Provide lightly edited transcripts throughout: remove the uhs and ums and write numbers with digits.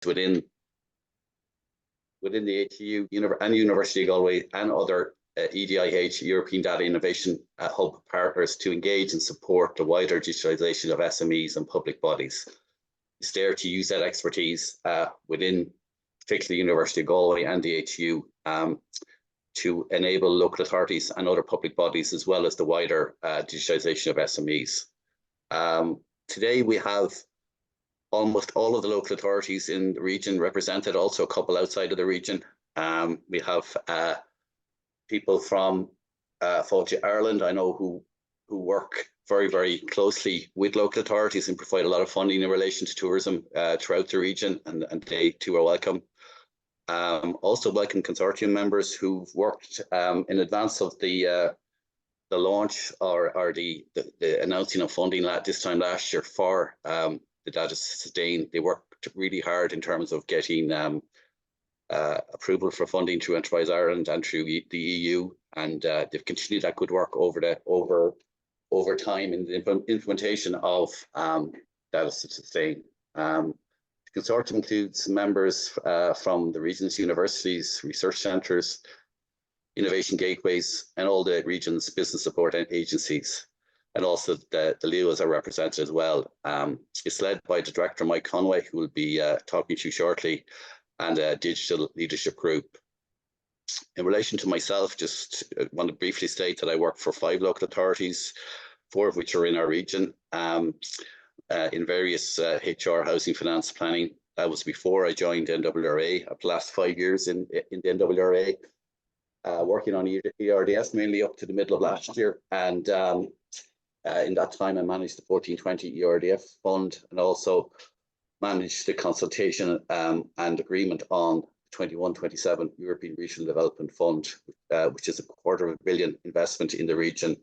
within the ATU and University of Galway and other EDIH, European Data Innovation Hub partners, to engage and support the wider digitalisation of SMEs and public bodies. It's there to use that expertise within particularly University of Galway and the ATU to enable local authorities and other public bodies, as well as the wider digitalisation of SMEs. Today we have almost all of the local authorities in the region represented, also a couple outside of the region. We have people from Fáilte Ireland, I know, who work very, very closely with local authorities and provide a lot of funding in relation to tourism throughout the region, and they too are welcome. Also welcome consortium members who've worked in advance of the launch or the announcing of funding this time last year for the Data Sustain. They worked really hard in terms of getting approval for funding through Enterprise Ireland and through the EU, and they've continued that good work over time in the implementation of Data Sustain. The consortium includes members from the region's universities, research centres, innovation gateways, and all the region's business support agencies. And also the LEOs are represented as well. It's led by the director, Mike Conway, who will be talking to you shortly, and a digital leadership group. In relation to myself, just want to briefly state that I work for 5 local authorities, 4 of which are in our region, in various HR, housing, finance, planning. That was before I joined NWRA. I've the last 5 years in the NWRA, working on ERDS mainly up to the middle of last year. And in that time, I managed the 1420 ERDF fund, and also managed the consultation and agreement on 21-27 European Regional Development Fund, which is a $250 million investment in the region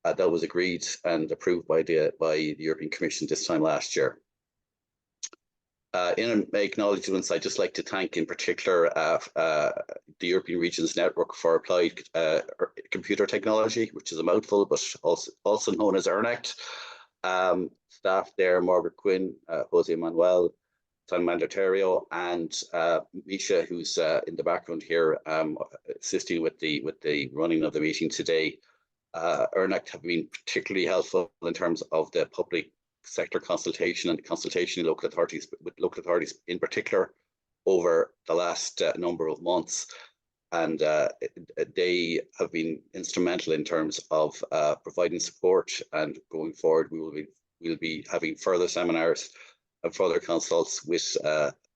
that was agreed and approved by the European Commission this time last year. In my acknowledgements, I'd just like to thank in particular the European Regions Network for Applied Computer Technology, which is a mouthful, but also known as ERNECT. Staff there, Margaret Quinn, Jose Manuel, San Mandaterio, and Misha, who's in the background here, assisting with the running of the meeting today. ERNECT have been particularly helpful in terms of the public sector consultation and consultation in local authorities, with local authorities in particular, over the last number of months. And they have been instrumental in terms of providing support, and going forward we'll be having further seminars and further consults with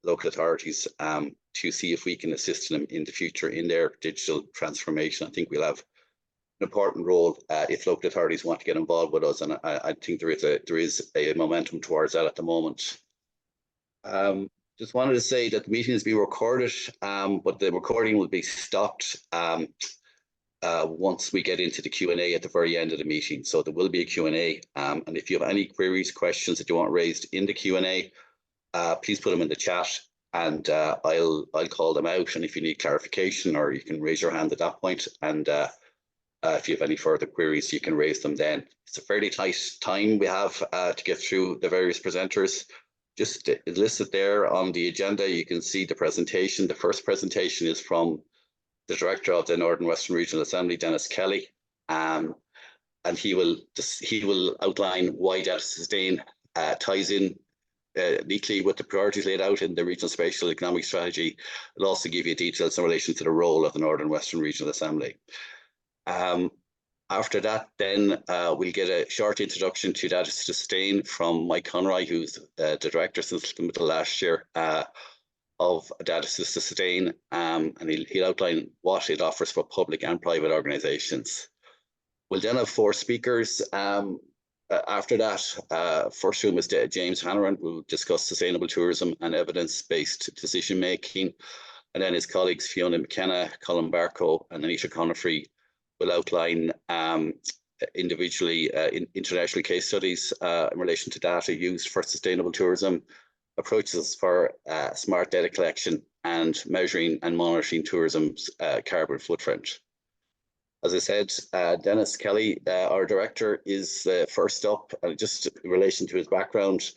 local authorities to see if we can assist them in the future in their digital transformation. I think we'll have an important role if local authorities want to get involved with us, and I think there is a momentum towards that at the moment. Just wanted to say that the meeting is being recorded, but the recording will be stopped once we get into the Q&A at the very end of the meeting. So there will be a Q&A, and if you have any queries, questions that you want raised in the Q&A, please put them in the chat, and I'll call them out. And if you need clarification, or you can raise your hand at that point, and if you have any further queries, you can raise them then. It's a fairly tight time we have to get through the various presenters. Just listed there on the agenda, you can see the presentation. The first presentation is from the Director of the Northern Western Regional Assembly, Dennis Kelly, and he will outline why Data Sustain ties in neatly with the priorities laid out in the Regional Spatial Economic Strategy. It'll also give you details in relation to the role of the Northern Western Regional Assembly. After that, then we'll get a short introduction to Data Sustain from Mike Conroy, who's the director since the middle of last year of Data Sustain, and he'll outline what it offers for public and private organisations. We'll then have 4 speakers. After that, first room is James Hanrahan, who will discuss sustainable tourism and evidence-based decision making, and then his colleagues Fiona McKenna, Colin Barco, and Anita Conifrey will outline individually international case studies in relation to data used for sustainable tourism, approaches for smart data collection, and measuring and monitoring tourism's carbon footprint. As I said, Dennis Kelly, our director, is first up. Just in relation to his background,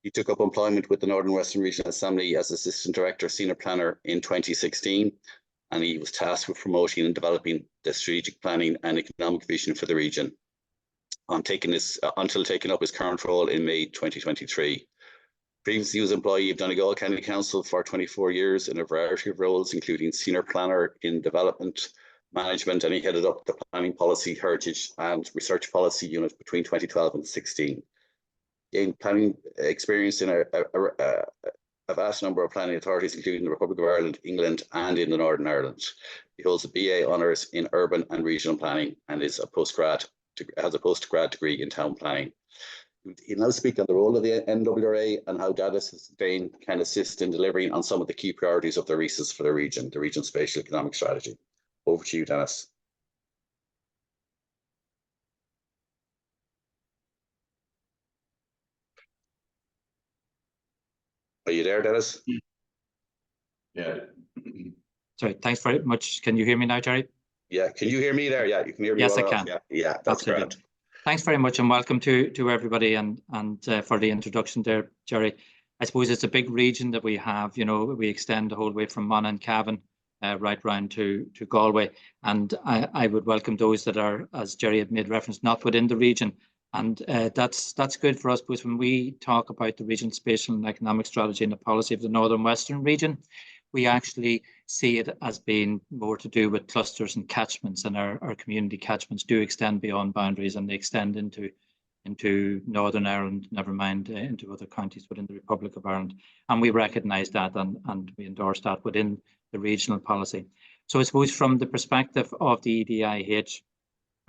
He took up employment with the Northern Western Regional Assembly as Assistant Director, Senior Planner in 2016, and he was tasked with promoting and developing the strategic planning and economic vision for the region until taking up his current role in May 2023. Previously, he was employee of Donegal County Council for 24 years in a variety of roles, including Senior Planner in Development Management, and he headed up the Planning Policy, Heritage and Research Policy Unit between 2012 and 2016. Gained planning experience in a vast number of planning authorities, including the Republic of Ireland, England, and in the Northern Ireland. He holds a BA Honours in Urban and Regional Planning and has a postgrad degree in Town Planning. He'll now speak on the role of the NWRA and how data sustain can assist in delivering on some of the key priorities of the RESAs for the region's spatial economic strategy. Over to you, Dennis. Are you there, Dennis? Yeah. Sorry, thanks very much. Can you hear me now, Jerry? Yeah, can you hear me there? Yeah, you can hear me. Yes, well I can. Yeah, that's great. Thanks very much, and welcome to everybody, and for the introduction there, Jerry. I suppose it's a big region that we have. You know, we extend the whole way from Monaghan and Cavan right round to Galway, and I would welcome those that are, as Jerry had made reference, not within the region. And that's good for us, because when we talk about the regional spatial and economic strategy and the policy of the Northern Western region, we actually see it as being more to do with clusters and catchments, and our community catchments do extend beyond boundaries, and they extend into Northern Ireland, never mind into other counties within the Republic of Ireland. And we recognise that, and we endorse that within the regional policy. So I suppose from the perspective of the EDIH,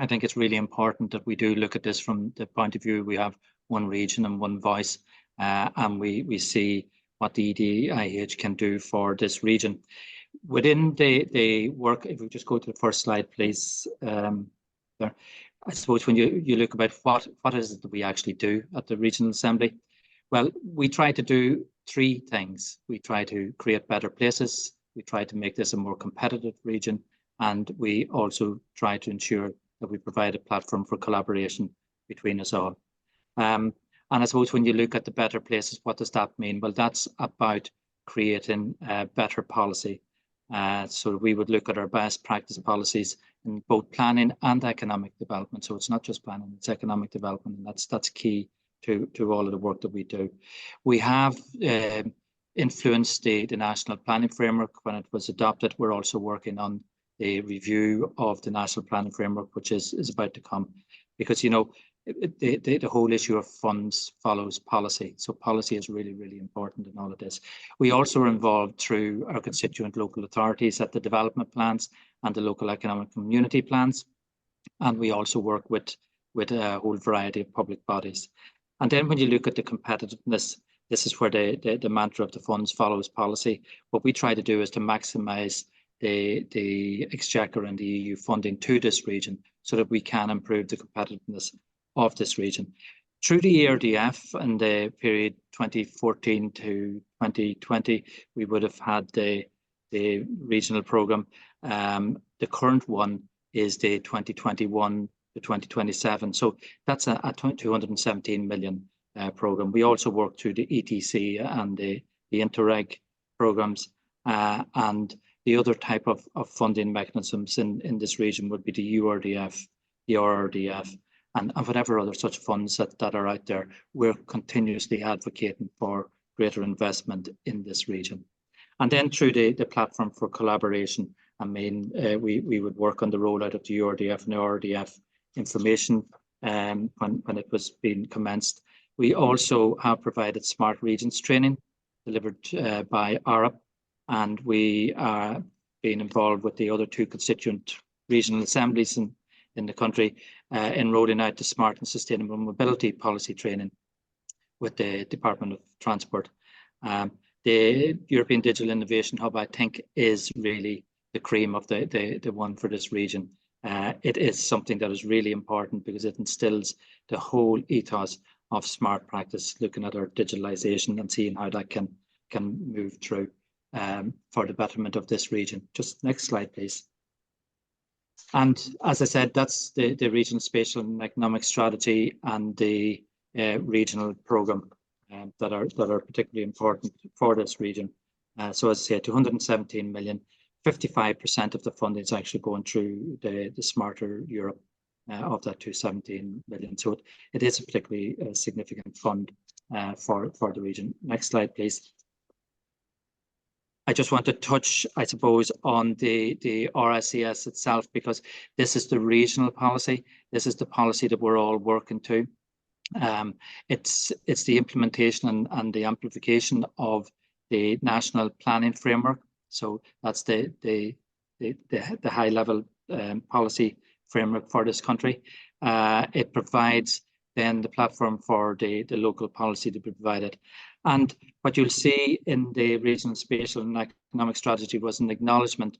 I think it's really important that we do look at this from the point of view we have one region and one voice, and we see what the EDIH can do for this region. Within the work, if we just go to the first slide, please, there. I suppose when you look about what is it that we actually do at the Regional Assembly, well, we try to do three things. We try to create better places, we try to make this a more competitive region, and we also try to ensure that we provide a platform for collaboration between us all. And I suppose when you look at the better places, what does that mean? Well, that's about creating better policy. So we would look at our best practice policies in both planning and economic development. So it's not just planning, it's economic development, and that's key to all of the work that we do. We have influenced the national planning framework when it was adopted. We're also working on the review of the national planning framework, which is about to come, because, you know, the whole issue of funds follows policy. So policy is really, really important in all of this. We also are involved through our constituent local authorities at the development plans and the local economic community plans. And we also work with a whole variety of public bodies. And then when you look at the competitiveness, this is where the mantra of the funds follows policy. What we try to do is to maximise the exchequer and the EU funding to this region so that we can improve the competitiveness of this region. Through the ERDF in the period 2014 to 2020, we would have had the regional programme. The current one is the 2021 to 2027. So that's a 217 million programme. We also work through the ETC and the Interreg programmes, and the other type of funding mechanisms in this region would be the URDF, the RRDF, and whatever other such funds that are out there. We're continuously advocating for greater investment in this region. And then through the platform for collaboration, I mean, we would work on the rollout of the URDF and the RRDF information when it was being commenced. We also have provided smart regions training delivered by ARAP, and we are being involved with the other two constituent regional assemblies in the country in rolling out the smart and sustainable mobility policy training with the Department of Transport. The European Digital Innovation Hub, I think, is really the cream of the one for this region. It is something that is really important because it instills the whole ethos of smart practice, looking at our digitalization and seeing how that can move through for the betterment of this region. Just next slide, please. And as I said, that's the regional spatial and economic strategy and the regional programme. that are particularly important for this region. So as I say, 217 million, 55% of the funding is actually going through the Smarter Europe of that 217 million. So it is a particularly significant fund for the region. Next slide, please. I just want to touch, I suppose, on the RSES itself, because this is the regional policy. This is the policy that we're all working to. It's the implementation and the amplification of the national planning framework. So that's the high level policy framework for this country. It provides then the platform for the local policy to be provided. And what you'll see in the regional spatial and economic strategy was an acknowledgement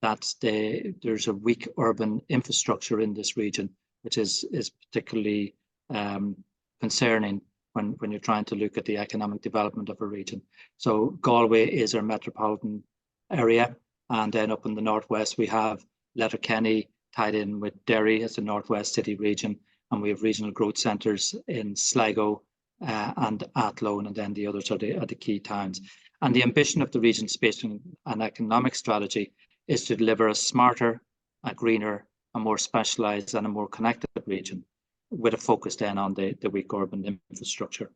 that there's a weak urban infrastructure in this region, which is particularly concerning when you're trying to look at the economic development of a region. So Galway is our metropolitan area, and then up in the northwest we have Letterkenny tied in with Derry as the northwest city region, and we have regional growth centres in Sligo and Athlone, and then the others are the key towns. And the ambition of the regional spatial and economic strategy is to deliver a smarter, a greener, a more specialised and a more connected region, with a focus then on the weak urban infrastructure.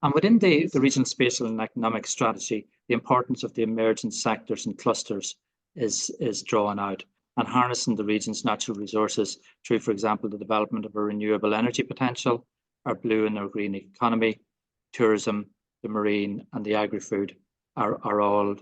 And within the regional spatial and economic strategy, the importance of the emerging sectors and clusters is drawn out, and harnessing the region's natural resources through, for example, the development of a renewable energy potential, our blue and our green economy, tourism, the marine and the agri-food are all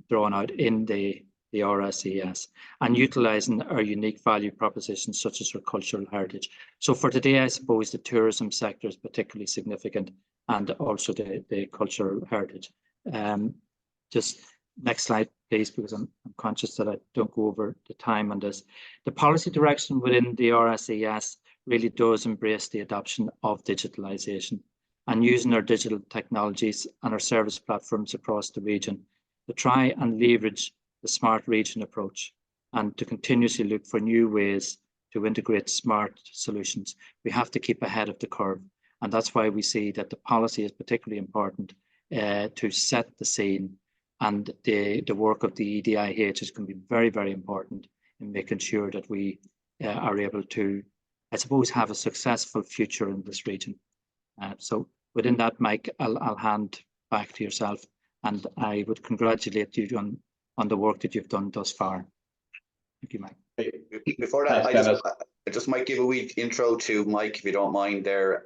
drawn out in the RSES, and utilising our unique value propositions such as our cultural heritage. So for today, I suppose the tourism sector is particularly significant, and also the cultural heritage. Just next slide, please, because I'm conscious that I don't go over the time on this. The policy direction within the RSES really does embrace the adoption of digitalisation and using our digital technologies and our service platforms across the region to try and leverage the smart region approach, and to continuously look for new ways to integrate smart solutions. We have to keep ahead of the curve, and that's why we see that the policy is particularly important to set the scene, and the work of the EDIH is going to be very, very important in making sure that we are able to, I suppose, have a successful future in this region. So within that, Mike, I'll hand back to yourself, and I would congratulate you on the work that you've done thus far. Thank you, Mike. Before that, I just might give a wee intro to Mike, if you don't mind there.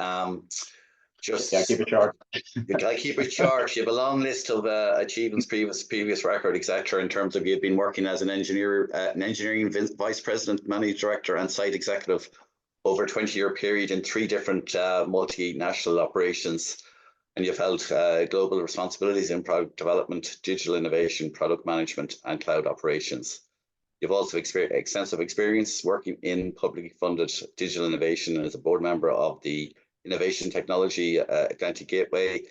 Keep it short. I keep it short. You have a long list of achievements, previous record, etc. In terms of you've been working as an engineering vice president, managing director, and site executive over a 20-year period in 3 different multinational operations. And you've held global responsibilities in product development, digital innovation, product management, and cloud operations. You've also extensive experience working in publicly funded digital innovation, and as a board member of the Innovation Technology Atlantic Gateway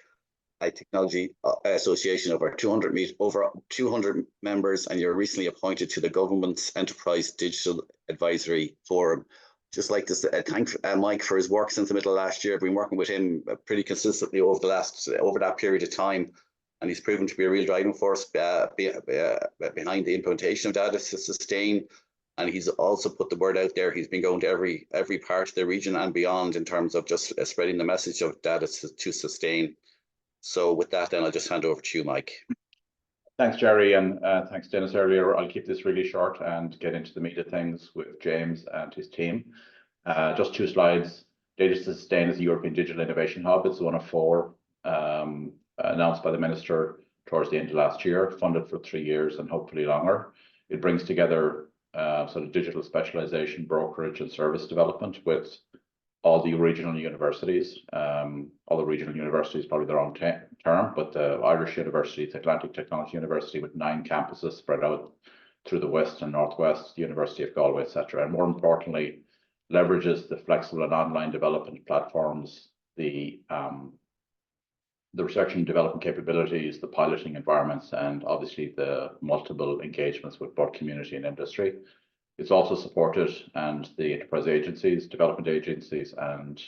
Technology Association, over 200 members, and you're recently appointed to the Government's Enterprise Digital Advisory Forum. Just like to thank Mike for his work since the middle of last year. I've been working with him pretty consistently over that period of time, and he's proven to be a real driving force behind the implementation of data to sustain. And he's also put the word out there. He's been going to every part of the region and beyond in terms of just spreading the message of data to sustain. So with that, then I'll just hand over to you, Mike. Thanks, Jerry, and thanks, Dennis, earlier. I'll keep this really short and get into the meat of things with James and his team. Just 2 slides. Data to Sustain is a European Digital Innovation Hub. It's one of 4 announced by the Minister towards the end of last year, funded for 3 years and hopefully longer. It brings together sort of digital specialization, brokerage and service development with all the regional universities. All the regional universities, probably the wrong term, but the Irish universities, the Atlantic Technology University with 9 campuses spread out through the west and northwest, the University of Galway, etc. And more importantly, leverages the flexible and online development platforms, the research and development capabilities, the piloting environments, and obviously the multiple engagements with both community and industry. It's also supported, and the enterprise agencies, development agencies, and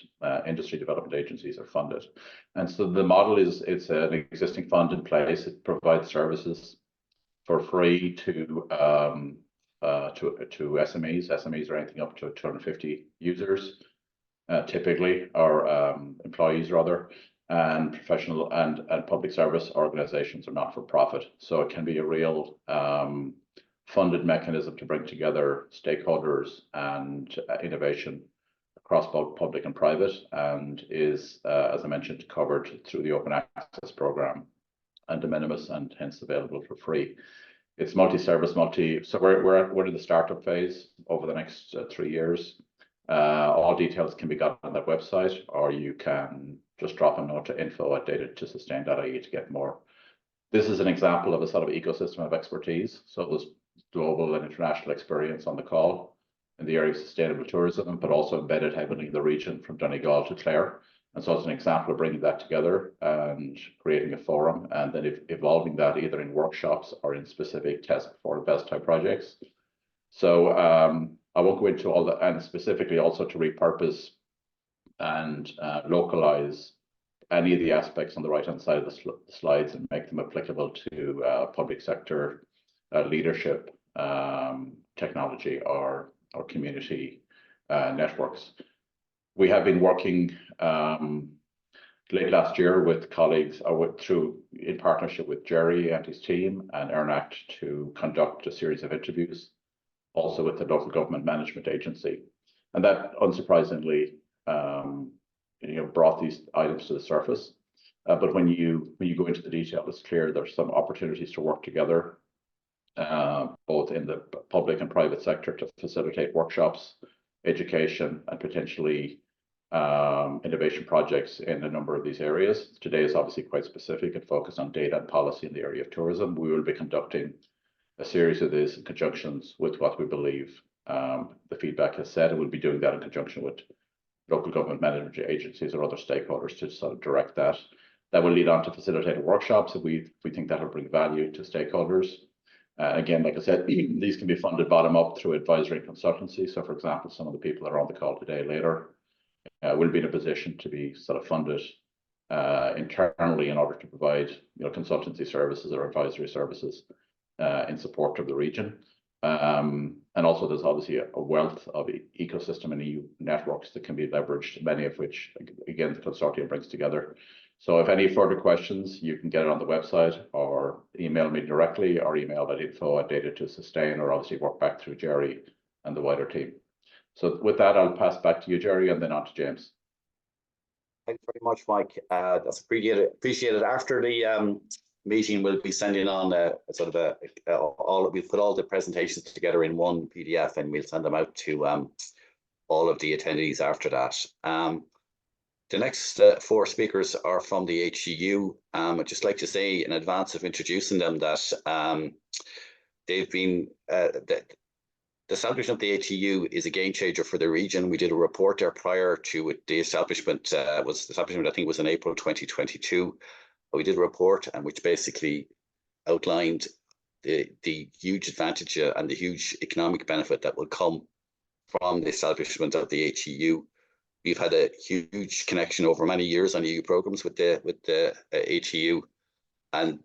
industry development agencies are funded. And so the model is, it's an existing fund in place. It provides services for free to SMEs. SMEs are anything up to 250 users, typically, or employees rather, and professional and public service organizations are not for profit. So it can be a real funded mechanism to bring together stakeholders and innovation across both public and private, and is, as I mentioned, covered through the open access program and de minimis, and hence available for free. It's multi-service, so we're in the startup phase over the next 3 years. All details can be got on that website, or you can just drop a note to info@datatossustain.ie to get more. This is an example of a sort of ecosystem of expertise. So there's global and international experience on the call in the area of sustainable tourism, but also embedded heavily in the region from Donegal to Clare. And so it's an example of bringing that together and creating a forum, and then evolving that either in workshops or in specific test for best type projects. So I won't go into all that, and specifically also to repurpose and localize any of the aspects on the right-hand side of the slides and make them applicable to public sector leadership, technology, or community networks. We have been working late last year with colleagues, in partnership with Jerry and his team and EarnAct, to conduct a series of interviews, also with the local government management agency, and that unsurprisingly, brought these items to the surface. But when you go into the detail, it's clear there's some opportunities to work together, both in the public and private sector, to facilitate workshops, education, and potentially innovation projects in a number of these areas. Today is obviously quite specific and focused on data and policy in the area of tourism. We will be conducting a series of these in conjunctions with what we believe the feedback has said, and we'll be doing that in conjunction with local government management agencies or other stakeholders to sort of direct that. That will lead on to facilitated workshops, and we think that will bring value to stakeholders. Again, like I said, these can be funded bottom up through advisory and consultancy. So, for example, some of the people that are on the call today later will be in a position to be sort of funded internally in order to provide consultancy services or advisory services in support of the region. And also there's obviously a wealth of ecosystem and EU networks that can be leveraged, many of which, again, the consortium brings together. So if any further questions, you can get it on the website, or email me directly, or email at info@datatossustain, or obviously work back through Jerry and the wider team. So with that, I'll pass back to you, Jerry, and then on to James. Thanks very much, Mike. That's appreciated. After the meeting, we'll be sending on we'll put all the presentations together in one PDF, and we'll send them out to all of the attendees after that. The next 4 speakers are from the HEU. I'd just like to say in advance of introducing them that they've been the establishment of the HEU is a game changer for the region. We did a report there prior to the establishment. I think it was in April 2022. We did a report, and which basically outlined the huge advantage and the huge economic benefit that will come from the establishment of the HEU. We've had a huge connection over many years on EU programs with the HEU, and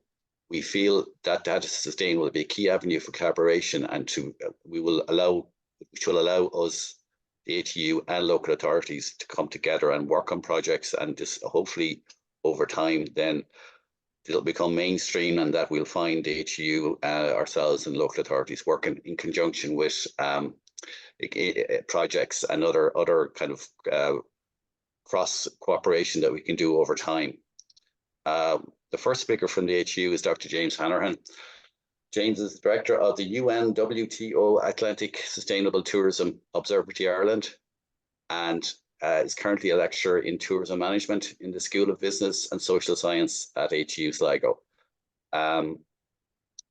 we feel that Data Sustain will be a key avenue for collaboration, and which will allow us, the HEU and local authorities, to come together and work on projects, and just hopefully over time then it'll become mainstream, and that we'll find the HEU ourselves and local authorities working in conjunction with projects and other kind of cross cooperation that we can do over time. The first speaker from the HEU is Dr. James Hanrahan. James is the director of the UN WTO Atlantic Sustainable Tourism Observatory Ireland, and is currently a lecturer in tourism management in the School of Business and Social Science at HEU Sligo.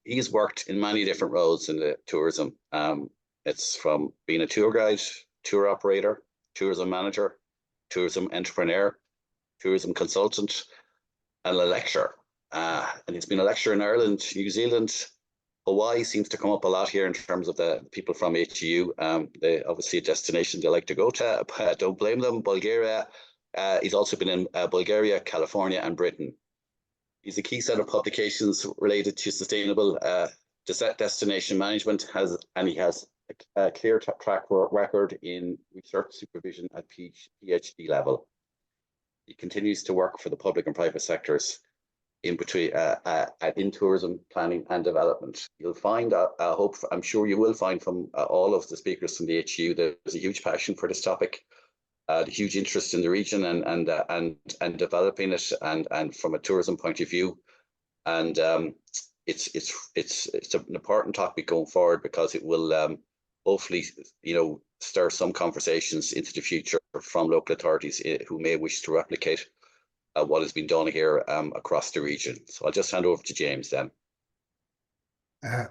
He's worked in many different roles in the tourism. It's from being a tour guide, tour operator, tourism manager, tourism entrepreneur, tourism consultant, and a lecturer. And he's been a lecturer in Ireland, New Zealand, Hawaii seems to come up a lot here in terms of the people from HEU. They obviously a destination they like to go to. Don't blame them. Bulgaria. He's also been in Bulgaria, California, and Britain. He's a key set of publications related to sustainable destination management. He has a clear track record in research supervision at PhD level. He continues to work for the public and private sectors in between in tourism planning and development. You'll find, I'm sure you will find from all of the speakers from the HU, there's a huge passion for this topic, the huge interest in the region and developing it and from a tourism point of view. And it's an important topic going forward because it will hopefully, stir some conversations into the future from local authorities who may wish to replicate what has been done here across the region. So I'll just hand over to James then.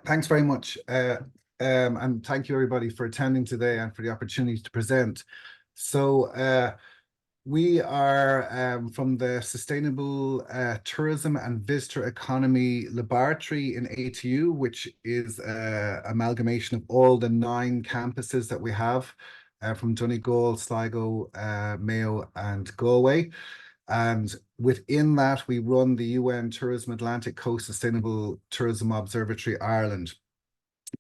Thanks very much. And thank you everybody for attending today and for the opportunity to present. So we are from the Sustainable Tourism and Visitor Economy Laboratory in ATU, which is an amalgamation of all the 9 campuses that we have from Donegal, Sligo, Mayo and Galway. And within that, we run the UN Tourism Atlantic Coast Sustainable Tourism Observatory Ireland.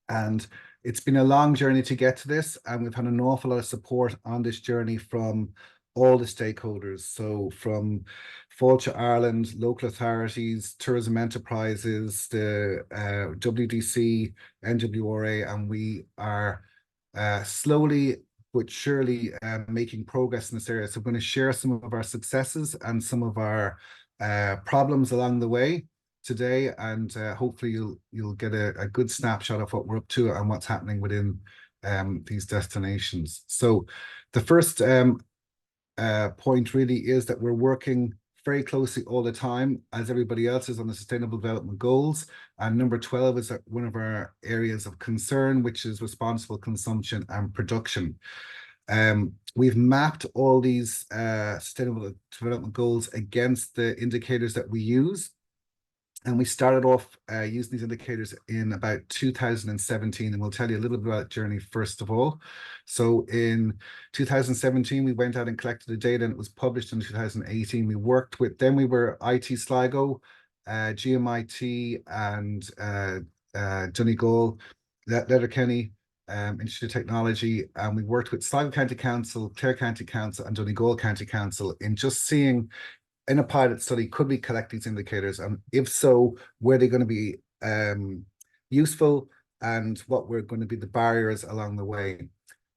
And it's been a long journey to get to this, and we've had an awful lot of support on this journey from all the stakeholders. So from Fáilte Ireland, local authorities, tourism enterprises, the WDC, NWRA, and we are slowly but surely making progress in this area. So I'm going to share some of our successes and some of our problems along the way today, and hopefully you'll get a good snapshot of what we're up to and what's happening within these destinations. So the first point really is that we're working very closely all the time, as everybody else is, on the Sustainable Development Goals. And number 12 is one of our areas of concern, which is responsible consumption and production. We've mapped all these Sustainable Development Goals against the indicators that we use. And we started off using these indicators in about 2017, and we'll tell you a little bit about that journey first of all. So in 2017, we went out and collected the data, and it was published in 2018. We worked with, then we were IT Sligo, GMIT, and Donegal, Letterkenny, Institute of Technology, and we worked with Sligo County Council, Clare County Council, and Donegal County Council in just seeing, in a pilot study, could we collect these indicators, and if so, were they going to be useful, and what were going to be the barriers along the way.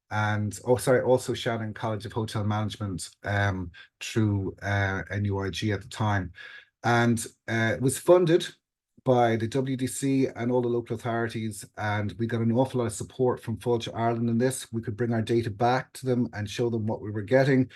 And also Shannon College of Hotel Management through NURG at the time. And it was funded by the WDC and all the local authorities, and we got an awful lot of support from Fáilte Ireland in this. We could bring our data back to them and show them what we were getting.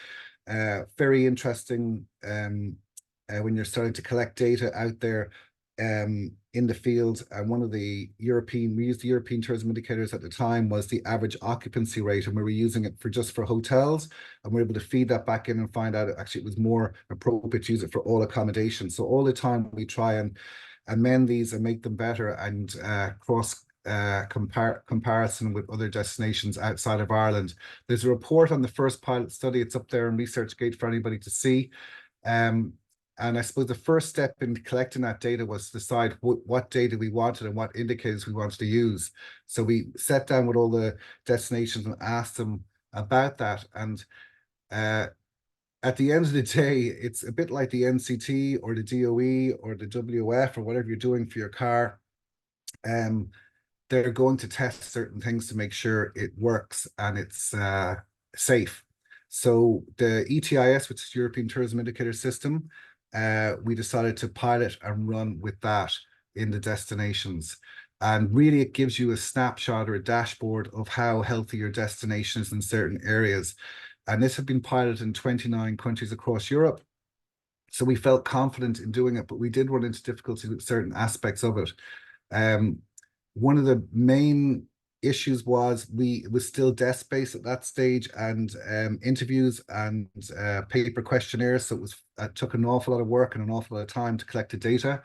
Very interesting when you're starting to collect data out there in the field. And one of the we used the European tourism indicators at the time was the average occupancy rate, and we were using it just for hotels, and we were able to feed that back in and find out actually it was more appropriate to use it for all accommodation. So all the time we try and amend these and make them better, and cross comparison with other destinations outside of Ireland. There's a report on the first pilot study. It's up there on ResearchGate for anybody to see. And I suppose the first step in collecting that data was to decide what data we wanted and what indicators we wanted to use. So we sat down with all the destinations and asked them about that. And at the end of the day, it's a bit like the NCT or the DOE or the WF or whatever you're doing for your car. They're going to test certain things to make sure it works and it's safe. So the ETIS, which is European Tourism Indicator System, we decided to pilot and run with that in the destinations. And really it gives you a snapshot or a dashboard of how healthy your destination is in certain areas. And this had been piloted in 29 countries across Europe. So we felt confident in doing it, but we did run into difficulty with certain aspects of it. One of the main issues was it was still desk-based at that stage, and interviews and paper questionnaires. So it took an awful lot of work and an awful lot of time to collect the data.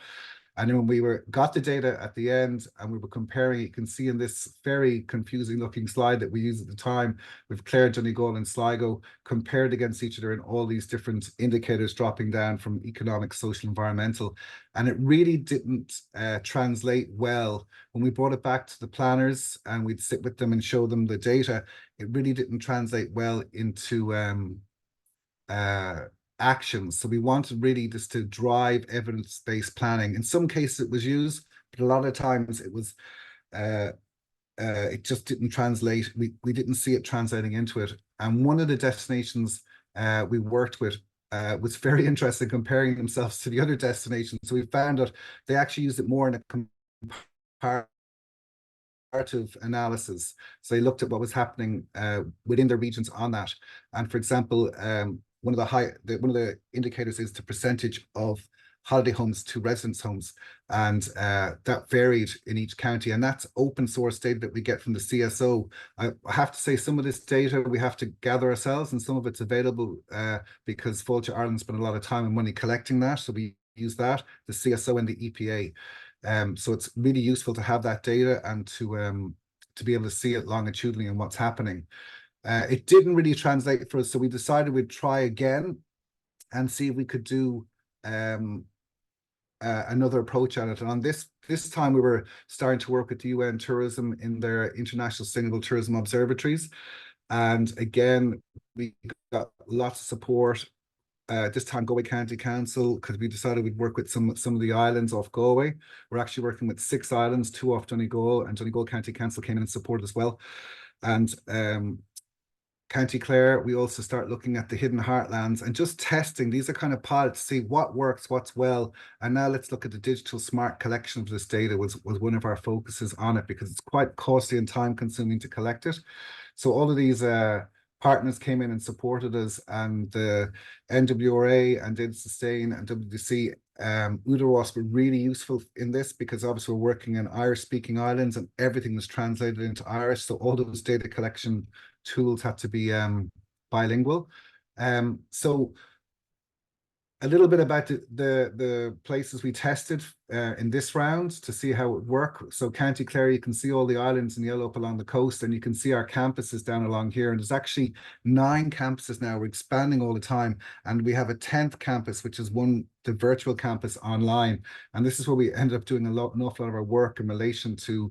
And then when we got the data at the end and we were comparing, you can see in this very confusing looking slide that we used at the time with Clare, Donegal and Sligo compared against each other in all these different indicators dropping down from economic, social, environmental. And it really didn't translate well. When we brought it back to the planners and we'd sit with them and show them the data, it really didn't translate well into actions. So we wanted really just to drive evidence-based planning. In some cases it was used, but a lot of times it was it just didn't translate. We didn't see it translating into it. And one of the destinations we worked with was very interested in comparing themselves to the other destinations. So we found that they actually used it more in a comparative analysis. So they looked at what was happening within their regions on that. And for example, one of the indicators is the percentage of holiday homes to residence homes, and that varied in each county, and that's open source data that we get from the CSO. I have to say some of this data we have to gather ourselves, and some of it's available because Fáilte Ireland spent a lot of time and money collecting that, so we use that, the CSO and the EPA. So it's really useful to have that data and to be able to see it longitudinally and what's happening. It didn't really translate for us, so we decided we'd try again and see if we could do another approach at it. And on this time, we were starting to work with the UN Tourism in their International Sustainable Tourism Observatories. And again, we got lots of support. This time, Galway County Council, because we decided we'd work with some of the islands off Galway. We're actually working with 6 islands, 2 off Donegal, and Donegal County Council came in and supported as well. And County Clare, we also start looking at the Hidden Heartlands and just testing. These are kind of pilots to see what works, what's well. And now let's look at the digital smart collection of this data was one of our focuses on it, because it's quite costly and time consuming to collect it. So all of these partners came in and supported us, and the NWRA and Did Sustain and WDC UDAROS were really useful in this, because obviously we're working in Irish speaking islands and everything was translated into Irish. So all those data collection tools had to be bilingual. So a little bit about the places we tested in this round to see how it worked. So County Clare, you can see all the islands in yellow up along the coast, and you can see our campuses down along here. And there's actually 9 campuses now. We're expanding all the time. And we have a 10th campus, which is the virtual campus online. And this is where we ended up doing an awful lot of our work in relation to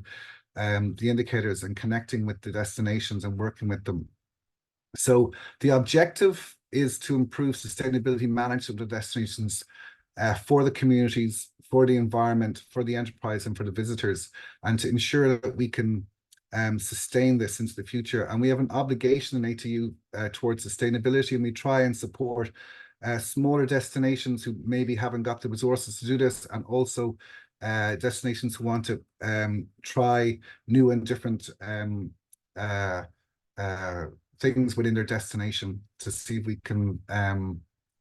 the indicators and connecting with the destinations and working with them. So the objective is to improve sustainability management of destinations for the communities, for the environment, for the enterprise and for the visitors, and to ensure that we can sustain this into the future. And we have an obligation in ATU towards sustainability, and we try and support smaller destinations who maybe haven't got the resources to do this, and also destinations who want to try new and different things within their destination to see if we can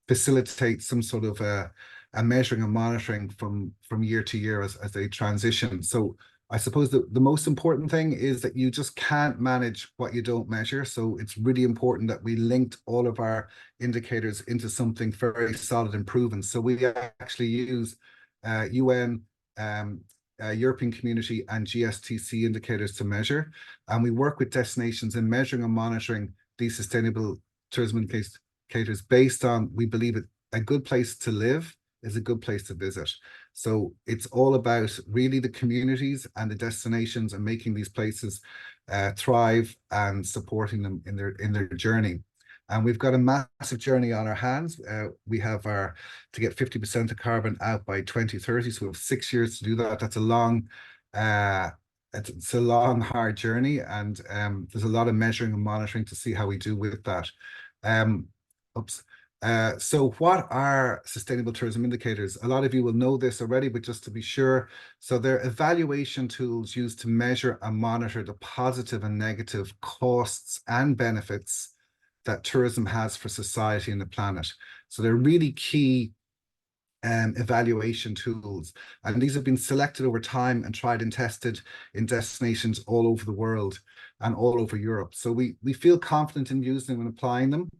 facilitate some sort of a measuring and monitoring from year to year as they transition. So I suppose the most important thing is that you just can't manage what you don't measure. So it's really important that we linked all of our indicators into something very solid and proven. So we actually use UN, European Community and GSTC indicators to measure, and we work with destinations in measuring and monitoring these sustainable tourism indicators based on, we believe a good place to live is a good place to visit. So it's all about really the communities and the destinations and making these places thrive and supporting them in their journey. And we've got a massive journey on our hands. We have to get 50% of carbon out by 2030. So we have 6 years to do that. That's a long, it's a long, hard journey. And there's a lot of measuring and monitoring to see how we do with that. So what are sustainable tourism indicators? A lot of you will know this already, but just to be sure. So they're evaluation tools used to measure and monitor the positive and negative costs and benefits that tourism has for society and the planet. So they're really key evaluation tools. And these have been selected over time and tried and tested in destinations all over the world and all over Europe. So we feel confident in using them and applying them.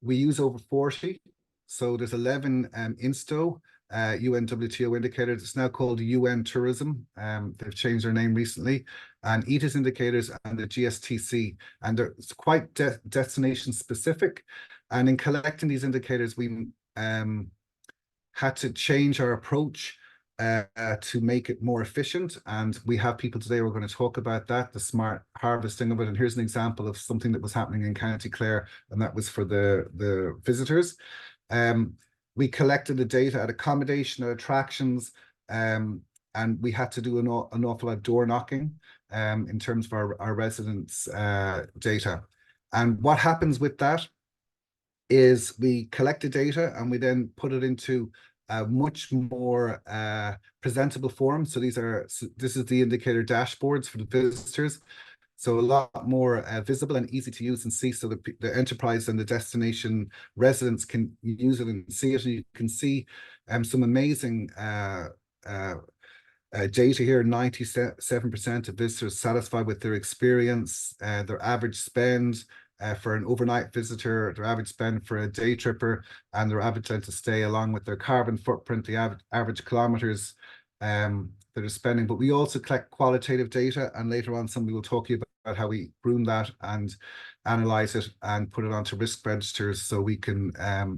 We use over 40. So there's 11 insto UNWTO indicators. It's now called UN Tourism. They've changed their name recently, and ETIS indicators and the GSTC, and it's quite destination specific. And in collecting these indicators, we had to change our approach to make it more efficient. And we have people today who are going to talk about that, the smart harvesting of it. And here's an example of something that was happening in County Clare, and that was for the visitors. We collected the data at accommodation, at attractions, and we had to do an awful lot of door knocking in terms of our residents' data. And what happens with that is we collect the data and we then put it into a much more presentable form. So this is the indicator dashboards for the visitors. So a lot more visible and easy to use and see, so that the enterprise and the destination residents can use it and see it. And you can see some amazing data here. 97% of visitors satisfied with their experience, their average spend for an overnight visitor, their average spend for a day tripper, and their average length of stay, along with their carbon footprint, the average kilometers that are spending. But we also collect qualitative data, and later on somebody will talk to you about how we groom that and analyze it and put it onto risk registers, so we can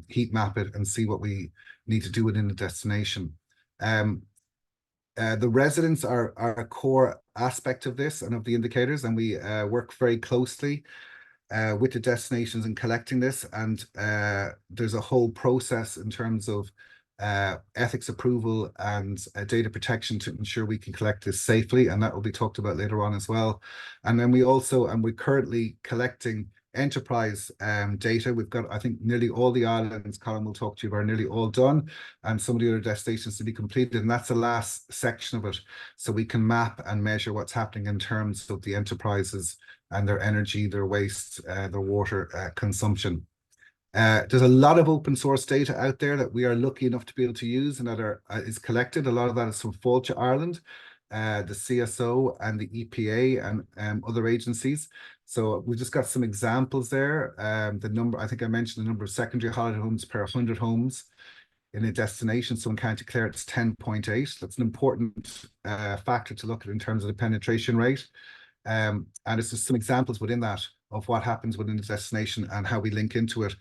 heat map it and see what we need to do within the destination. The residents are a core aspect of this and of the indicators, and we work very closely with the destinations in collecting this. And there's a whole process in terms of ethics approval and data protection to ensure we can collect this safely, and that will be talked about later on as well. And then we're currently collecting enterprise data. We've got, I think, nearly all the islands Colin will talk to you about are nearly all done, and some of the other destinations to be completed, and that's the last section of it. So we can map and measure what's happening in terms of the enterprises and their energy, their waste, their water consumption. There's a lot of open source data out there that we are lucky enough to be able to use, and that is collected. A lot of that is from Fáilte Ireland, the CSO and the EPA and other agencies. So we've just got some examples there. The number, I think I mentioned the number of secondary holiday homes per 100 homes in a destination. So in County Clare, it's 10.8. That's an important factor to look at in terms of the penetration rate. And it's just some examples within that of what happens within the destination and how we link into it.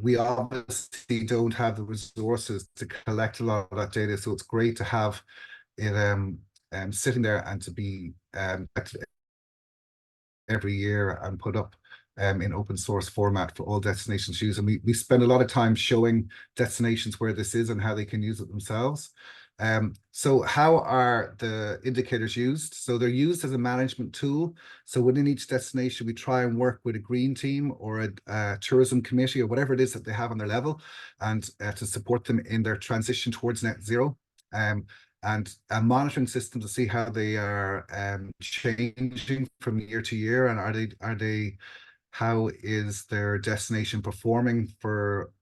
We obviously don't have the resources to collect a lot of that data, so it's great to have it sitting there and to be every year and put up in open source format for all destinations to use. And we spend a lot of time showing destinations where this is and how they can use it themselves. So how are the indicators used? So they're used as a management tool. So within each destination, we try and work with a green team or a tourism committee or whatever it is that they have on their level, and to support them in their transition towards net zero. And a monitoring system to see how they are changing from year to year, and how is their destination performing for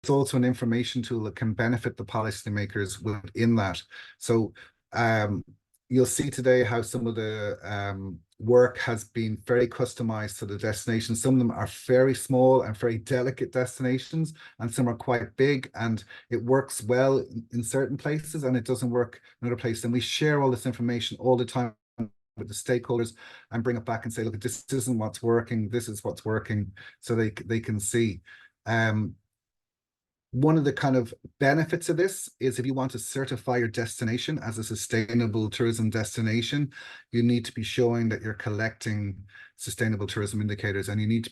it's also an information tool that can benefit the policymakers within that. So you'll see today how some of the work has been very customized to the destination. Some of them are very small and very delicate destinations, and some are quite big, and it works well in certain places and it doesn't work in other places. And we share all this information all the time with the stakeholders and bring it back and say, look, this isn't what's working, this is what's working, so they can see. One of the kind of benefits of this is if you want to certify your destination as a sustainable tourism destination, you need to be showing that you're collecting sustainable tourism indicators, and you need to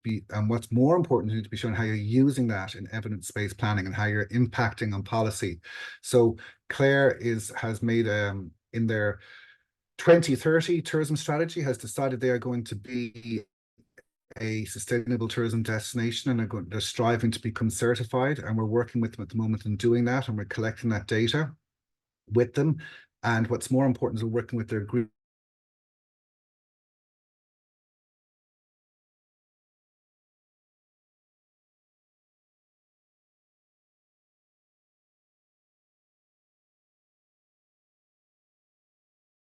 be, and what's more important, you need to be showing how you're using that in evidence-based planning and how you're impacting on policy. So Clare has made in their 2030 tourism strategy has decided they are going to be a sustainable tourism destination, and they're striving to become certified, and we're working with them at the moment in doing that, and we're collecting that data with them. And what's more important is we're working with their group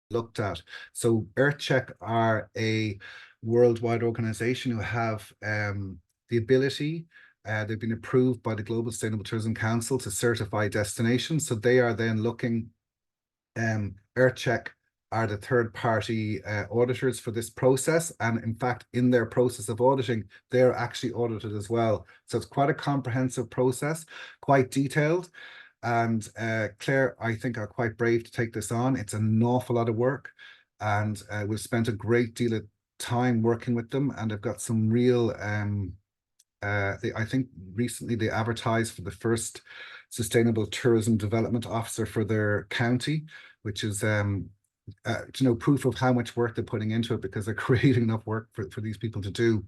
looked at. So EarthCheck are a worldwide organization who have the ability, they've been approved by the Global Sustainable Tourism Council to certify destinations. So they are then looking, EarthCheck are the third-party auditors for this process. And in fact, in their process of auditing, they're actually audited as well. So it's quite a comprehensive process, quite detailed. And Clare, I think, are quite brave to take this on. It's an awful lot of work. And we've spent a great deal of time working with them. And they've got some real, I think recently they advertised for the first Sustainable Tourism Development Officer for their county, which is proof of how much work they're putting into it, because they're creating enough work for these people to do.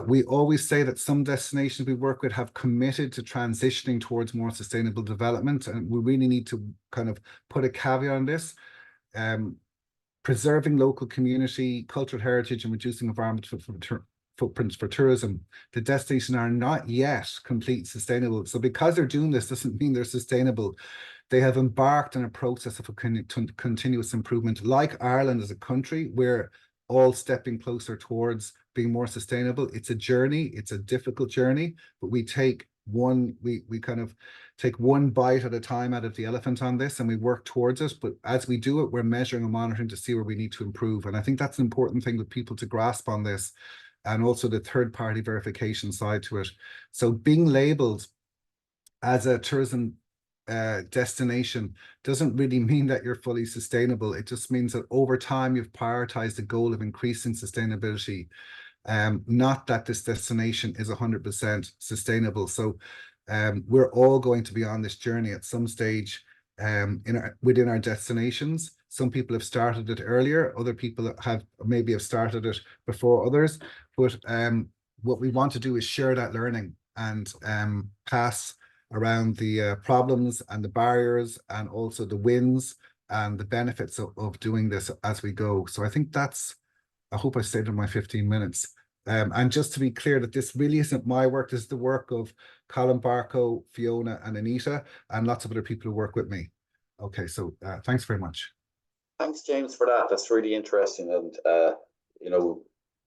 We always say that some destinations we work with have committed to transitioning towards more sustainable development, and we really need to kind of put a caveat on this. Preserving local community, cultural heritage, and reducing environmental footprints for tourism. The destinations are not yet completely sustainable. So because they're doing this doesn't mean they're sustainable. They have embarked on a process of continuous improvement. Like Ireland as a country, we're all stepping closer towards being more sustainable. It's a journey, it's a difficult journey, but we take we kind of take one bite at a time out of the elephant on this, and we work towards it. But as we do it, we're measuring and monitoring to see where we need to improve. And I think that's an important thing with people to grasp on this, and also the third-party verification side to it. So being labeled as a tourism destination doesn't really mean that you're fully sustainable. It just means that over time you've prioritized the goal of increasing sustainability, not that this destination is 100% sustainable. So we're all going to be on this journey at some stage within our destinations. Some people have started it earlier, other people have started it before others, but what we want to do is share that learning and pass around the problems and the barriers, and also the wins and the benefits of doing this as we go. So I think I hope I stayed in my 15 minutes. And just to be clear that this really isn't my work, this is the work of Colin Barco, Fiona and Anita, and lots of other people who work with me. Okay, so thanks very much. Thanks, James, for that. That's really interesting. And,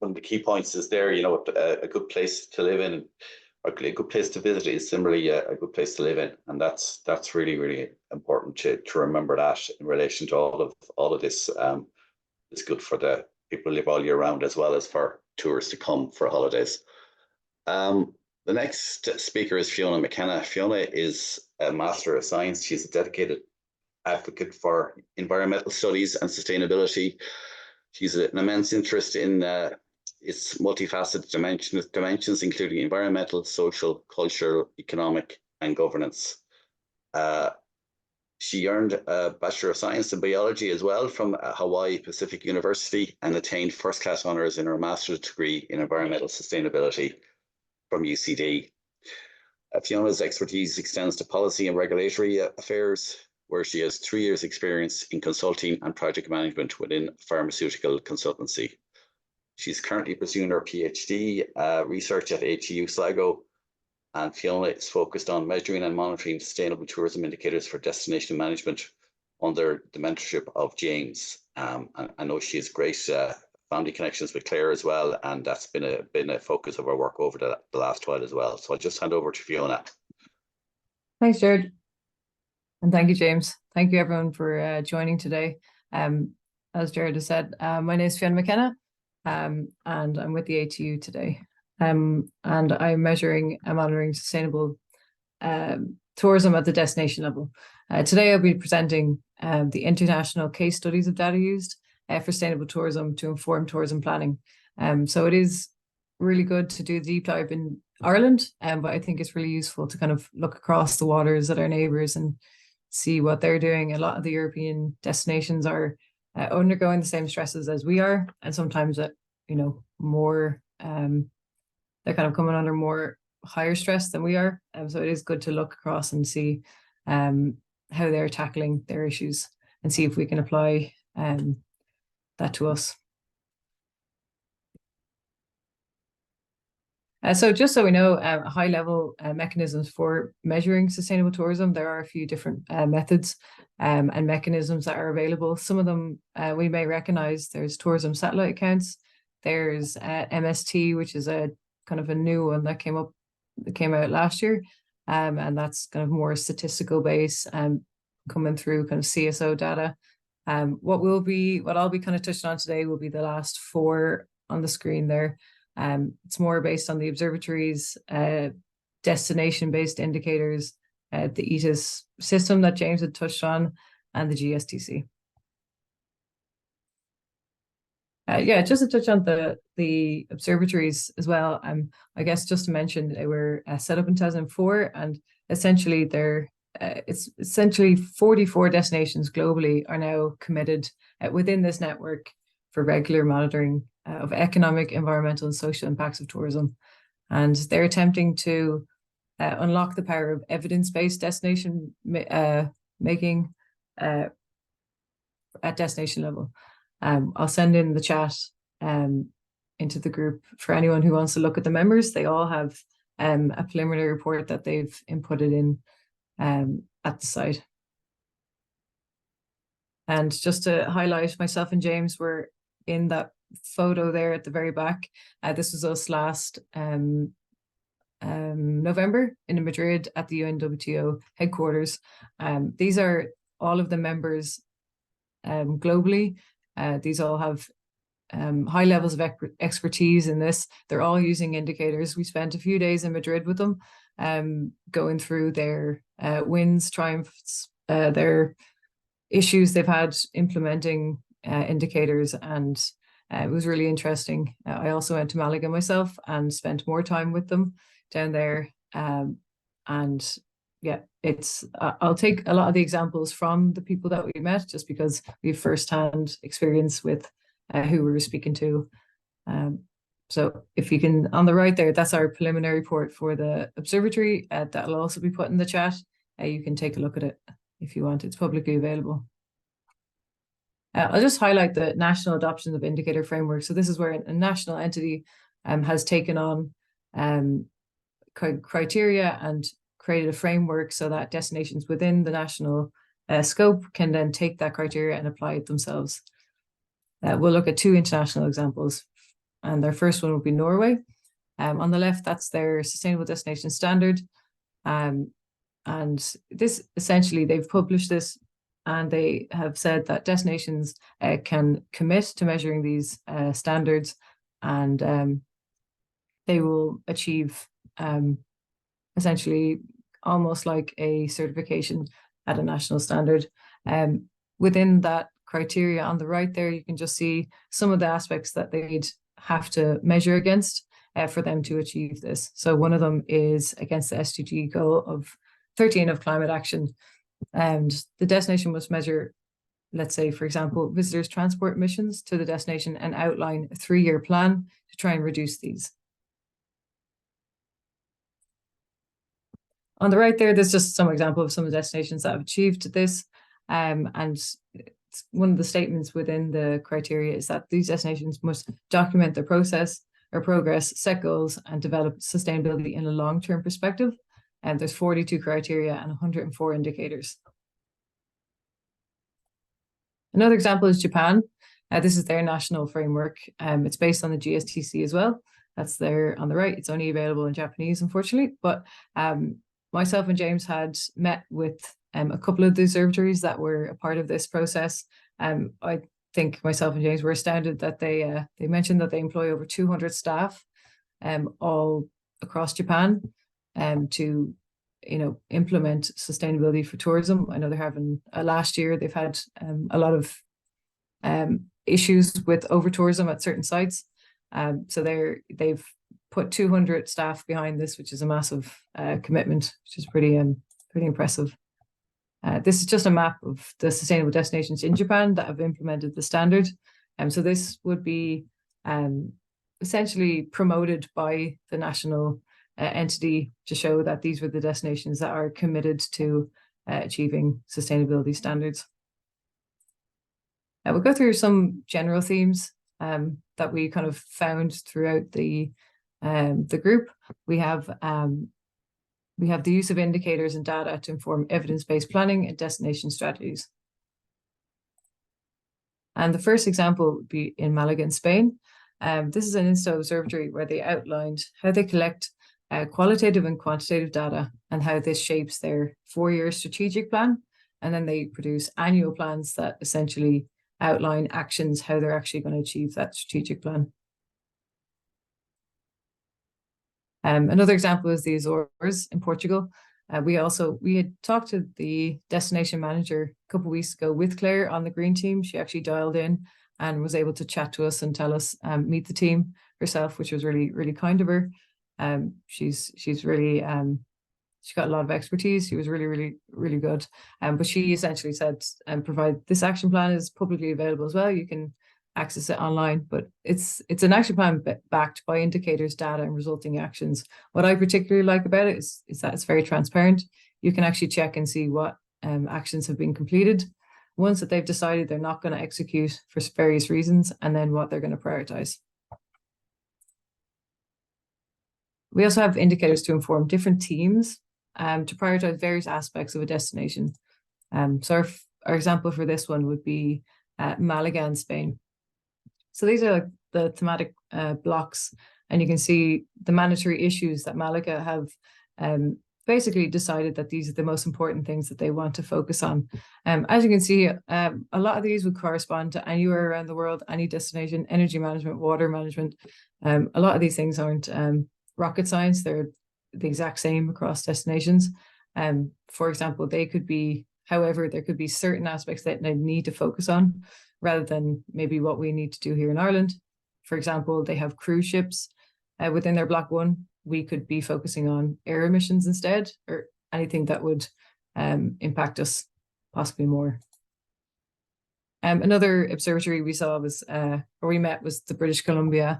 one of the key points is there, a good place to live in, or a good place to visit is similarly a good place to live in. And that's really, really important to remember that in relation to all of this. It's good for the people who live all year round, as well as for tourists to come for holidays. The next speaker is Fiona McKenna. Fiona is a Master of Science. She's a dedicated advocate for environmental studies and sustainability. She's an immense interest in its multifaceted dimensions, including environmental, social, cultural, economic, and governance. She earned a Bachelor of Science in Biology as well from Hawaii Pacific University, and attained first-class honours in her master's degree in environmental sustainability from UCD. Fiona's expertise extends to policy and regulatory affairs, where she has 3 years' experience in consulting and project management within pharmaceutical consultancy. She's currently pursuing her PhD research at ATU Sligo, and Fiona is focused on measuring and monitoring sustainable tourism indicators for destination management under the mentorship of James. And I know she has great family connections with Clare as well, and that's been a focus of our work over the last while as well. So I'll just hand over to Fiona. Thanks, Jared. And thank you, James. Thank you, everyone, for joining today. As Jared has said, my name is Fiona McKenna, and I'm with the ATU today. And I'm measuring and monitoring sustainable tourism at the destination level. Today, I'll be presenting the international case studies of data used for sustainable tourism to inform tourism planning. So it is really good to do the deep dive in Ireland, but I think it's really useful to kind of look across the waters at our neighbours and see what they're doing. A lot of the European destinations are undergoing the same stresses as we are, and sometimes more they're kind of coming under more higher stress than we are. So it is good to look across and see how they're tackling their issues, and see if we can apply that to us. So just so we know, high level mechanisms for measuring sustainable tourism, there are a few different methods and mechanisms that are available. Some of them we may recognize. There's tourism satellite accounts. There's MST, which is a kind of a new one that came out last year. And that's kind of more statistical based and coming through kind of CSO data. What I'll be kind of touching on today will be the last 4 on the screen there. It's more based on the observatories, destination-based indicators, the ETIS system that James had touched on, and the GSTC. Just to touch on the observatories as well. I guess just to mention they were set up in 2004, and essentially it's essentially 44 destinations globally are now committed within this network for regular monitoring of economic, environmental, and social impacts of tourism. And they're attempting to unlock the power of evidence-based destination making at destination level. I'll send in the chat into the group for anyone who wants to look at the members. They all have a preliminary report that they've inputted in at the site. And just to highlight, myself and James were in that photo there at the very back. This was us last November in Madrid at the UNWTO headquarters. These are all of the members globally. These all have high levels of expertise in this. They're all using indicators. We spent a few days in Madrid with them, going through their wins, triumphs, their issues they've had implementing indicators, and it was really interesting. I also went to Malaga myself and spent more time with them down there. And yeah, I'll take a lot of the examples from the people that we met just because we have firsthand experience with who we were speaking to. So if you can, on the right there, that's our preliminary report for the observatory. That'll also be put in the chat. You can take a look at it if you want. It's publicly available. I'll just highlight the national adoption of indicator framework. So this is where a national entity has taken on criteria and created a framework so that destinations within the national scope can then take that criteria and apply it themselves. We'll look at 2 international examples, and their first one will be Norway. On the left, that's their Sustainable Destination Standard. And this, essentially, they've published this, and they have said that destinations can commit to measuring these standards, and they will achieve essentially almost like a certification at a national standard. Within that criteria on the right there, you can just see some of the aspects that they'd have to measure against for them to achieve this. So one of them is against the SDG goal of 13 of climate action. And the destination must measure, let's say, for example, visitors' transport emissions to the destination and outline a 3-year plan to try and reduce these. On the right there, there's just some example of some of the destinations that have achieved this. And one of the statements within the criteria is that these destinations must document their process or progress, set goals, and develop sustainability in a long-term perspective. And there's 42 criteria and 104 indicators. Another example is Japan. This is their national framework. It's based on the GSTC as well. That's there on the right. It's only available in Japanese, unfortunately. But myself and James had met with a couple of the observatories that were a part of this process. I think myself and James were astounded that they mentioned that they employ over 200 staff all across Japan to implement sustainability for tourism. I know they're having last year they've had a lot of issues with over tourism at certain sites. So they've put 200 staff behind this, which is a massive commitment, which is pretty impressive. This is just a map of the sustainable destinations in Japan that have implemented the standard. So this would be essentially promoted by the national entity to show that these were the destinations that are committed to achieving sustainability standards. We'll go through some general themes that we kind of found throughout the the group, we have the use of indicators and data to inform evidence-based planning and destination strategies. And the first example would be in Malaga in Spain. This is an Insta observatory where they outlined how they collect qualitative and quantitative data and how this shapes their 4-year strategic plan. And then they produce annual plans that essentially outline actions, how they're actually going to achieve that strategic plan. Another example is the Azores in Portugal. We had talked to the destination manager a couple of weeks ago with Clare on the green team. She actually dialed in and was able to chat to us and tell us, meet the team herself, which was really, really kind of her. She's really, she got a lot of expertise. She was really, really, really good. But she essentially said, provide this action plan is publicly available as well. You can access it online, but it's an action plan backed by indicators, data, and resulting actions. What I particularly like about it is that it's very transparent. You can actually check and see what actions have been completed, ones that they've decided they're not going to execute for various reasons, and then what they're going to prioritize. We also have indicators to inform different teams to prioritize various aspects of a destination. So our example for this one would be Malaga in Spain. So these are like the thematic blocks, and you can see the mandatory issues that Malaga have basically decided that these are the most important things that they want to focus on. As you can see, a lot of these would correspond to anywhere around the world, any destination, energy management, water management. A lot of these things aren't rocket science. They're the exact same across destinations. For example, they could be, however, there could be certain aspects that they need to focus on rather than maybe what we need to do here in Ireland. For example, they have cruise ships within their block 1. We could be focusing on air emissions instead, or anything that would impact us possibly more. Another observatory we saw was, or we met, was the British Columbia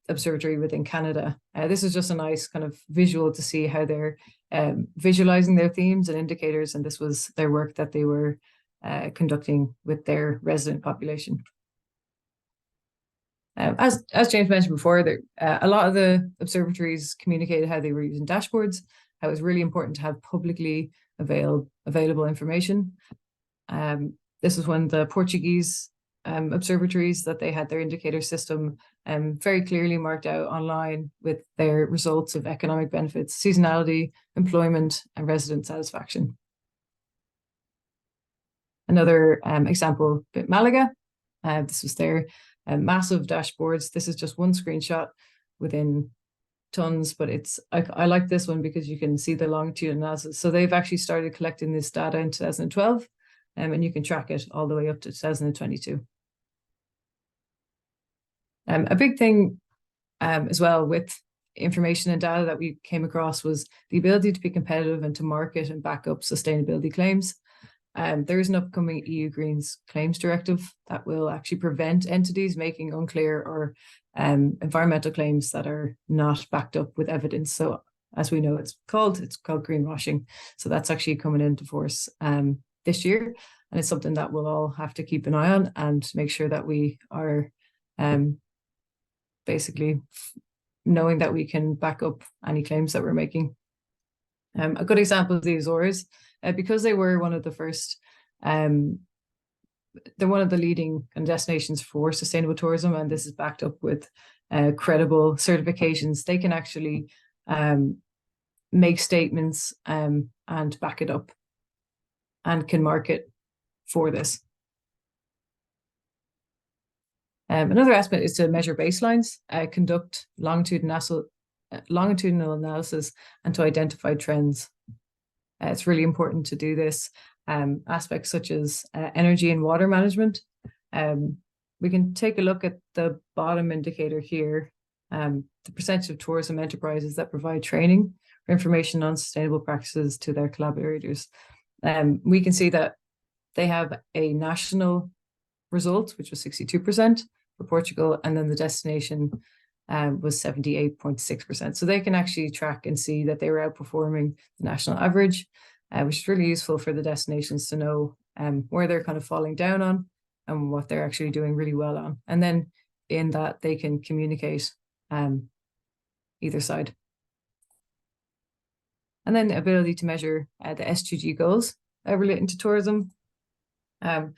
Observatory within Canada. This is just a nice kind of visual to see how they're visualizing their themes and indicators, and this was their work that they were conducting with their resident population. As James mentioned before, a lot of the observatories communicated how they were using dashboards, how it was really important to have publicly available information. This is one of the Portuguese observatories that they had their indicator system very clearly marked out online with their results of economic benefits, seasonality, employment, and resident satisfaction. Another example, Malaga. This was their massive dashboards. This is just one screenshot within tons, but I like this one because you can see the longitude analysis. So they've actually started collecting this data in 2012, and you can track it all the way up to 2022. A big thing as well with information and data that we came across was the ability to be competitive and to market and back up sustainability claims. There is an upcoming EU Greens Claims Directive that will actually prevent entities making unclear or environmental claims that are not backed up with evidence. So as we know, it's called greenwashing. So that's actually coming into force this year, and it's something that we'll all have to keep an eye on and make sure that we are basically knowing that we can back up any claims that we're making. A good example of the Azores, because they were one of the first, they're one of the leading destinations for sustainable tourism, and this is backed up with credible certifications. They can actually make statements and back it up and can market for this. Another aspect is to measure baselines, conduct longitudinal analysis, and to identify trends. It's really important to do this. Aspects such as energy and water management. We can take a look at the bottom indicator here, the percentage of tourism enterprises that provide training or information on sustainable practices to their collaborators. We can see that they have a national result, which was 62% for Portugal, and then the destination was 78.6%. So they can actually track and see that they were outperforming the national average, which is really useful for the destinations to know where they're kind of falling down on and what they're actually doing really well on. And then in that, they can communicate either side. And then the ability to measure the SDG goals relating to tourism. I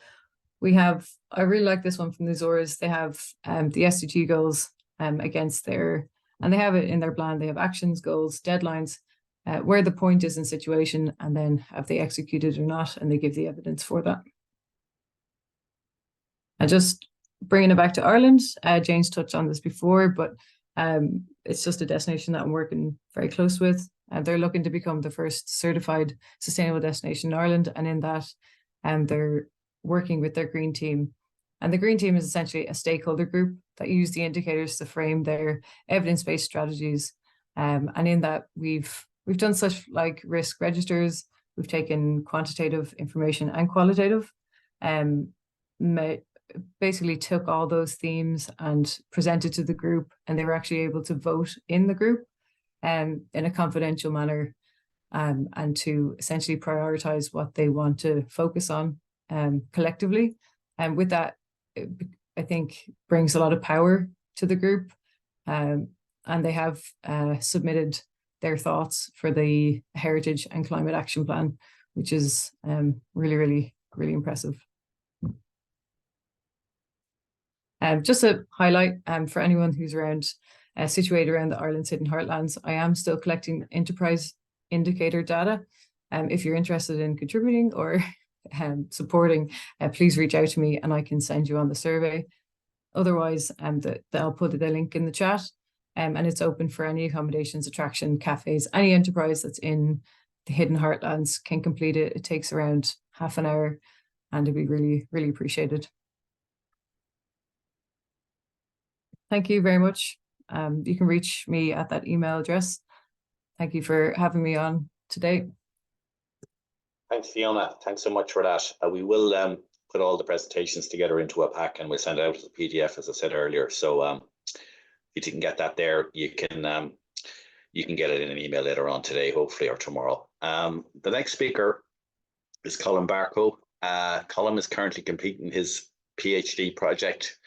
really like this one from the Azores. They have the SDG goals against their, and they have it in their plan. They have actions, goals, deadlines, where the point is in situation, and then have they executed or not, and they give the evidence for that. And just bringing it back to Ireland, James touched on this before, but it's just a destination that I'm working very close with. They're looking to become the first certified sustainable destination in Ireland, and in that, they're working with their green team. And the green team is essentially a stakeholder group that use the indicators to frame their evidence-based strategies. And in that, we've done such like risk registers, we've taken quantitative information and qualitative, basically took all those themes and presented to the group, and they were actually able to vote in the group in a confidential manner, and to essentially prioritize what they want to focus on collectively. And with that, I think brings a lot of power to the group, and they have submitted their thoughts for the Heritage and Climate Action Plan, which is really, really, really impressive. Just a highlight for anyone who's around, situated around the Ireland's Hidden Heartlands, I am still collecting enterprise indicator data. If you're interested in contributing or supporting, please reach out to me and I can send you on the survey. Otherwise, I'll put the link in the chat, and it's open for any accommodations, attraction, cafes, any enterprise that's in the Hidden Heartlands can complete it. It takes around half an hour, and it'd be really, really appreciated. Thank you very much. You can reach me at that email address. Thank you for having me on today. Thanks, Fiona. Thanks so much for that. We will put all the presentations together into a pack, and we'll send it out as a PDF, as I said earlier. So if you didn't get that there, you can get it in an email later on today, hopefully, or tomorrow. The next speaker is Colm Barco. Colm is currently completing his PhD project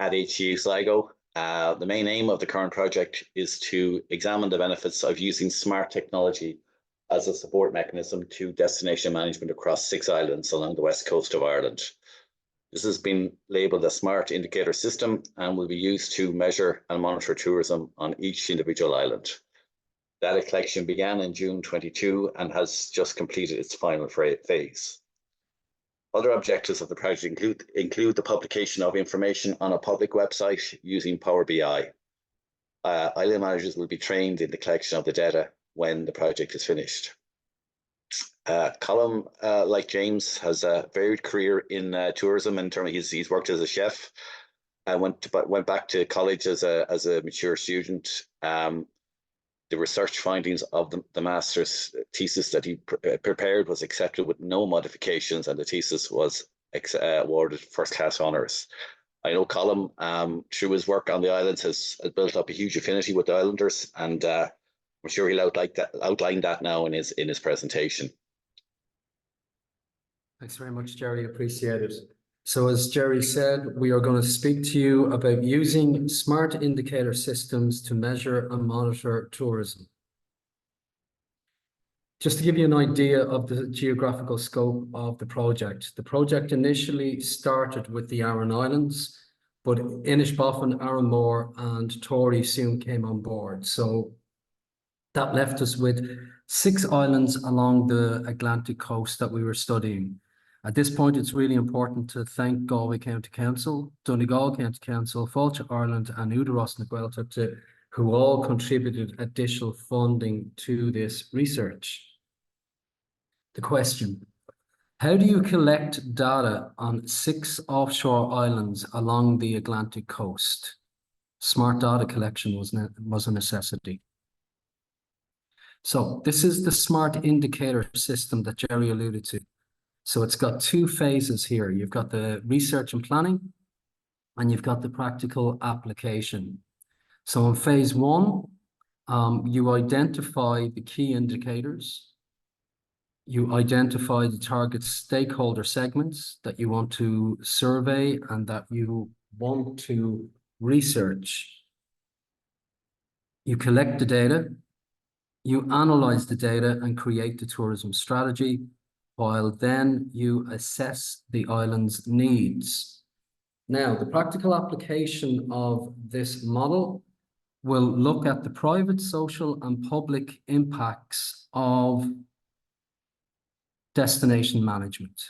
at HU Sligo. The main aim of the current project is to examine the benefits of using smart technology as a support mechanism to destination management across 6 islands along the west coast of Ireland. This has been labelled a smart indicator system and will be used to measure and monitor tourism on each individual island. Data collection began in June 22 and has just completed its final phase. Other objectives of the project include the publication of information on a public website using Power BI. Island managers will be trained in the collection of the data when the project is finished. Colm, like James, has a varied career in tourism. In terms of he's worked as a chef. Went back to college as a mature student. The research findings of the master's thesis that he prepared was accepted with no modifications, and the thesis was awarded first-class honours. I know Colm, through his work on the islands, has built up a huge affinity with the islanders, and I'm sure he'll outline that now in his presentation. Thanks very much, Jerry. Appreciate it. So as Jerry said, we are going to speak to you about using smart indicator systems to measure and monitor tourism. Just to give you an idea of the geographical scope of the project initially started with the Aran Islands, but Inishbofin, Aranmore and Tory soon came on board. So that left us with 6 islands along the Atlantic coast that we were studying. At this point, it's really important to thank Galway County Council, Donegal County Council, Fáilte Ireland and Údarás na Gaeltachta, who all contributed additional funding to this research. The question: how do you collect data on 6 offshore islands along the Atlantic coast? Smart data collection was a necessity. So this is the smart indicator system that Jerry alluded to. So it's got 2 phases here. You've got the research and planning, and you've got the practical application. So in phase 1, you identify the key indicators. You identify the target stakeholder segments that you want to survey and that you want to research. You collect the data, you analyze the data and create the tourism strategy, while then you assess the island's needs. Now, the practical application of this model will look at the private, social, and public impacts of destination management.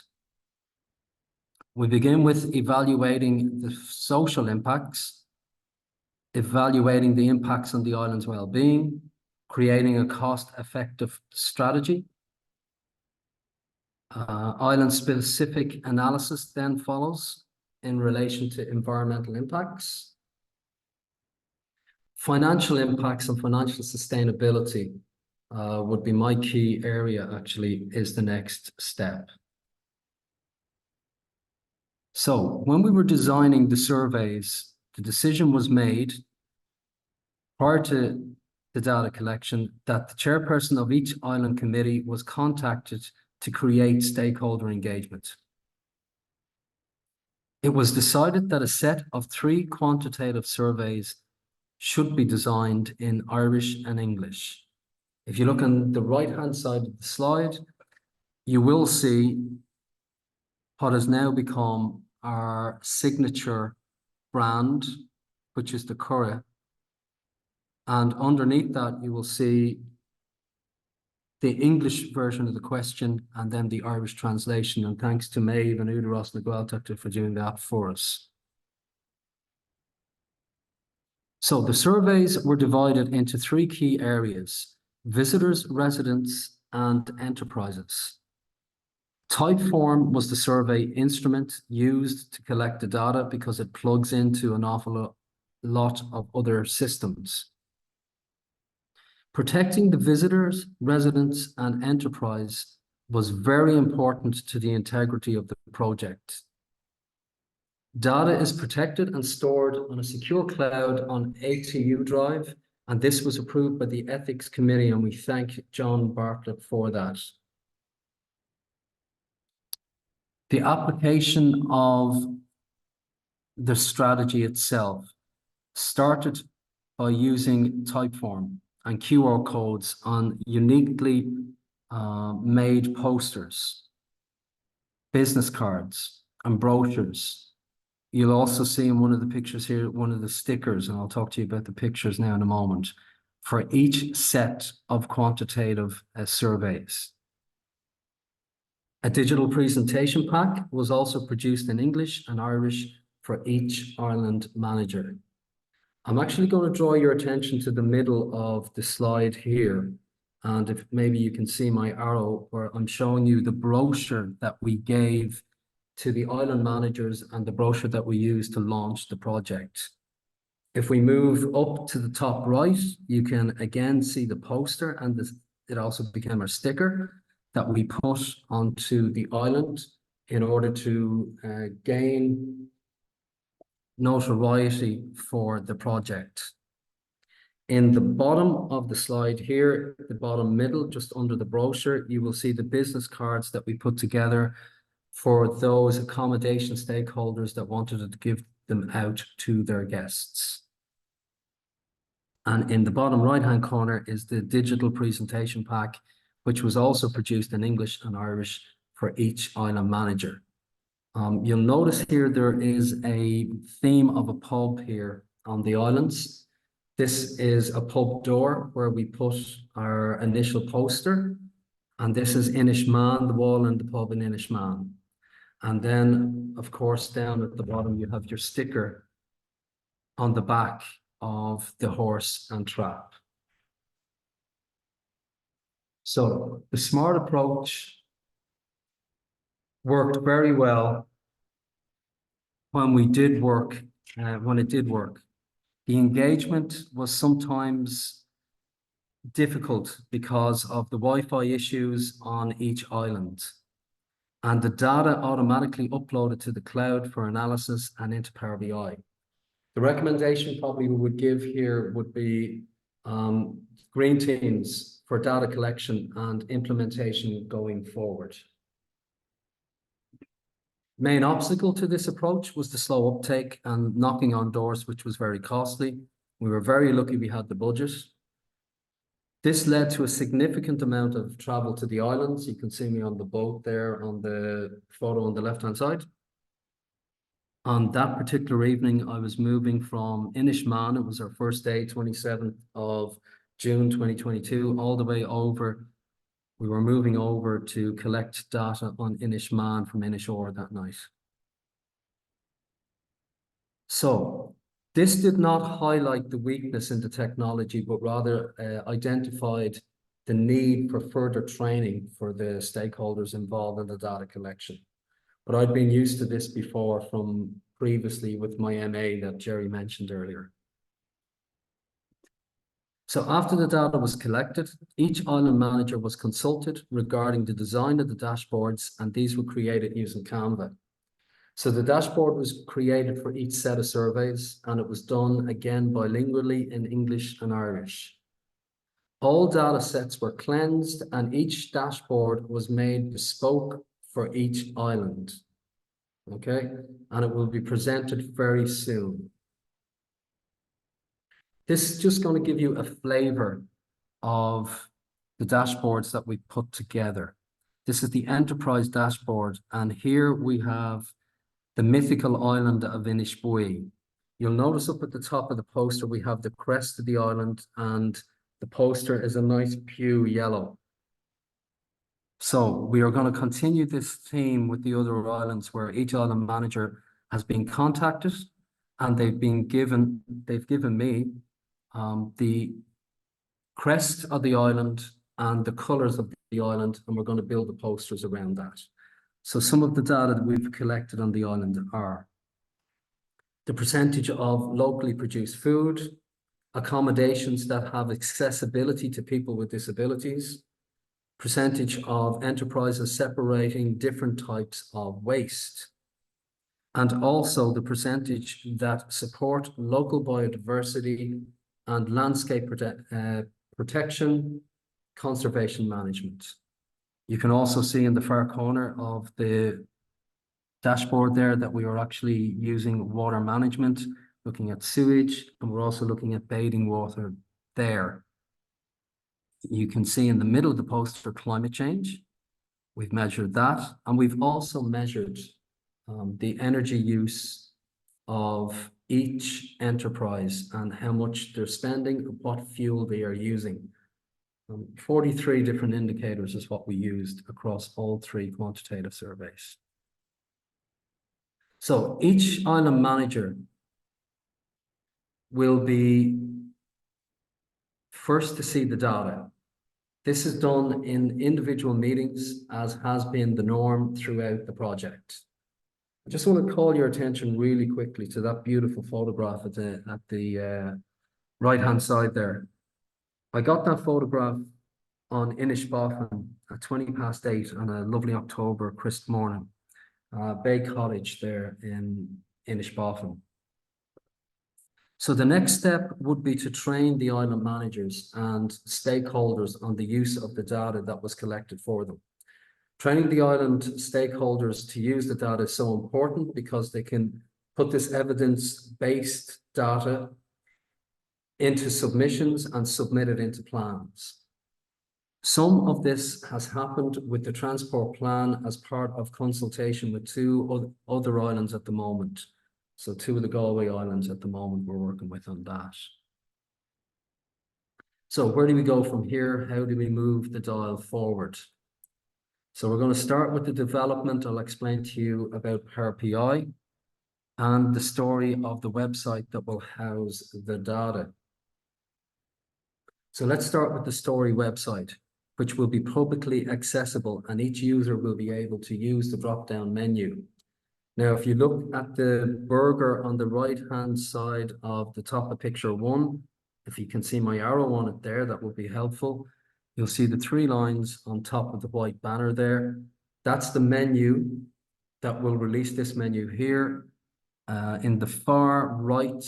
We begin with evaluating the social impacts, evaluating the impacts on the island's well-being, creating a cost-effective strategy. Island-specific analysis then follows in relation to environmental impacts. Financial impacts and financial sustainability would be my key area, actually, is the next step. So when we were designing the surveys, the decision was made prior to the data collection that the chairperson of each island committee was contacted to create stakeholder engagement. It was decided that a set of 3 quantitative surveys should be designed in Irish and English. If you look on the right-hand side of the slide, you will see what has now become our signature brand, which is the curragh. And underneath that, you will see the English version of the question and then the Irish translation. And thanks to Maeve and Udaros Nagualtacta for doing that for us. So the surveys were divided into 3 key areas: visitors, residents, and enterprises. Typeform was the survey instrument used to collect the data because it plugs into an awful lot of other systems. Protecting the visitors, residents, and enterprise was very important to the integrity of the project. Data is protected and stored on a secure cloud on ATU drive, and this was approved by the Ethics Committee, and we thank John Bartlett for that. The application of the strategy itself started by using Typeform and QR codes on uniquely made posters, business cards, and brochures. You'll also see in one of the pictures here, one of the stickers, and I'll talk to you about the pictures now in a moment, for each set of quantitative surveys. A digital presentation pack was also produced in English and Irish for each island manager. I'm actually going to draw your attention to the middle of the slide here. And if maybe you can see my arrow where I'm showing you the brochure that we gave to the island managers and the brochure that we used to launch the project. If we move up to the top right, you can again see the poster, and it also became our sticker that we put onto the island in order to gain notoriety for the project. In the bottom of the slide here, the bottom middle, just under the brochure, you will see the business cards that we put together for those accommodation stakeholders that wanted to give them out to their guests. And in the bottom right-hand corner is the digital presentation pack, which was also produced in English and Irish for each island manager. You'll notice here there is a theme of a pub here on the islands. This is a pub door where we put our initial poster, and this is Inishmaan, the wall in the pub in Inishmaan. And then, of course, down at the bottom, you have your sticker on the back of the horse and trap. So the smart approach worked very well when it did work. The engagement was sometimes difficult because of the Wi-Fi issues on each island, and the data automatically uploaded to the cloud for analysis and into Power BI. The recommendation probably we would give here would be green teams for data collection and implementation going forward. Main obstacle to this approach was the slow uptake and knocking on doors, which was very costly. We were very lucky we had the budget. This led to a significant amount of travel to the islands. You can see me on the boat there on the photo on the left-hand side. On that particular evening, I was moving from Inishmaan. It was our first day, 27th of June 2022, all the way over. We were moving over to collect data on Inishmaan from Inishore that night. So this did not highlight the weakness in the technology, but rather identified the need for further training for the stakeholders involved in the data collection. But I'd been used to this before from previously with my MA that Jerry mentioned earlier. So after the data was collected, each island manager was consulted regarding the design of the dashboards, and these were created using Canva. So the dashboard was created for each set of surveys, and it was done again bilingually in English and Irish. All data sets were cleansed, and each dashboard was made bespoke for each island. Okay, and it will be presented very soon. This is just going to give you a flavor of the dashboards that we put together. This is the enterprise dashboard, and here we have the mythical island of Inishbui. You'll notice up at the top of the poster, we have the crest of the island, and the poster is a nice pew yellow. So we are going to continue this theme with the other islands where each island manager has been contacted, and they've given me the crest of the island and the colors of the island, and we're going to build the posters around that. So some of the data that we've collected on the island are the percentage of locally produced food, accommodations that have accessibility to people with disabilities, percentage of enterprises separating different types of waste, and also the percentage that support local biodiversity and landscape protection, conservation management. You can also see in the far corner of the dashboard there that we are actually using water management, looking at sewage, and we're also looking at bathing water there. You can see in the middle of the poster climate change. We've measured that, and we've also measured the energy use of each enterprise and how much they're spending, what fuel they are using. 43 different indicators is what we used across all 3 quantitative surveys. So each island manager will be first to see the data. This is done in individual meetings, as has been the norm throughout the project. I just want to call your attention really quickly to that beautiful photograph at the right-hand side there. I got that photograph on Inishbofin at 8:20 on a lovely October crisp morning. Bay Cottage there in Inishbofin. So the next step would be to train the island managers and stakeholders on the use of the data that was collected for them. Training the island stakeholders to use the data is so important because they can put this evidence-based data into submissions and submit it into plans. Some of this has happened with the transport plan as part of consultation with 2 other islands at the moment. So 2 of the Galway Islands at the moment we're working with on that. So where do we go from here? How do we move the dial forward? So we're going to start with the development. I'll explain to you about Power PI and the story of the website that will house the data. So let's start with the story website, which will be publicly accessible, and each user will be able to use the drop-down menu. Now, if you look at the burger on the right-hand side of the top of picture 1, if you can see my arrow on it there, that will be helpful. You'll see the 3 lines on top of the white banner there. That's the menu that will release this menu here. In the far right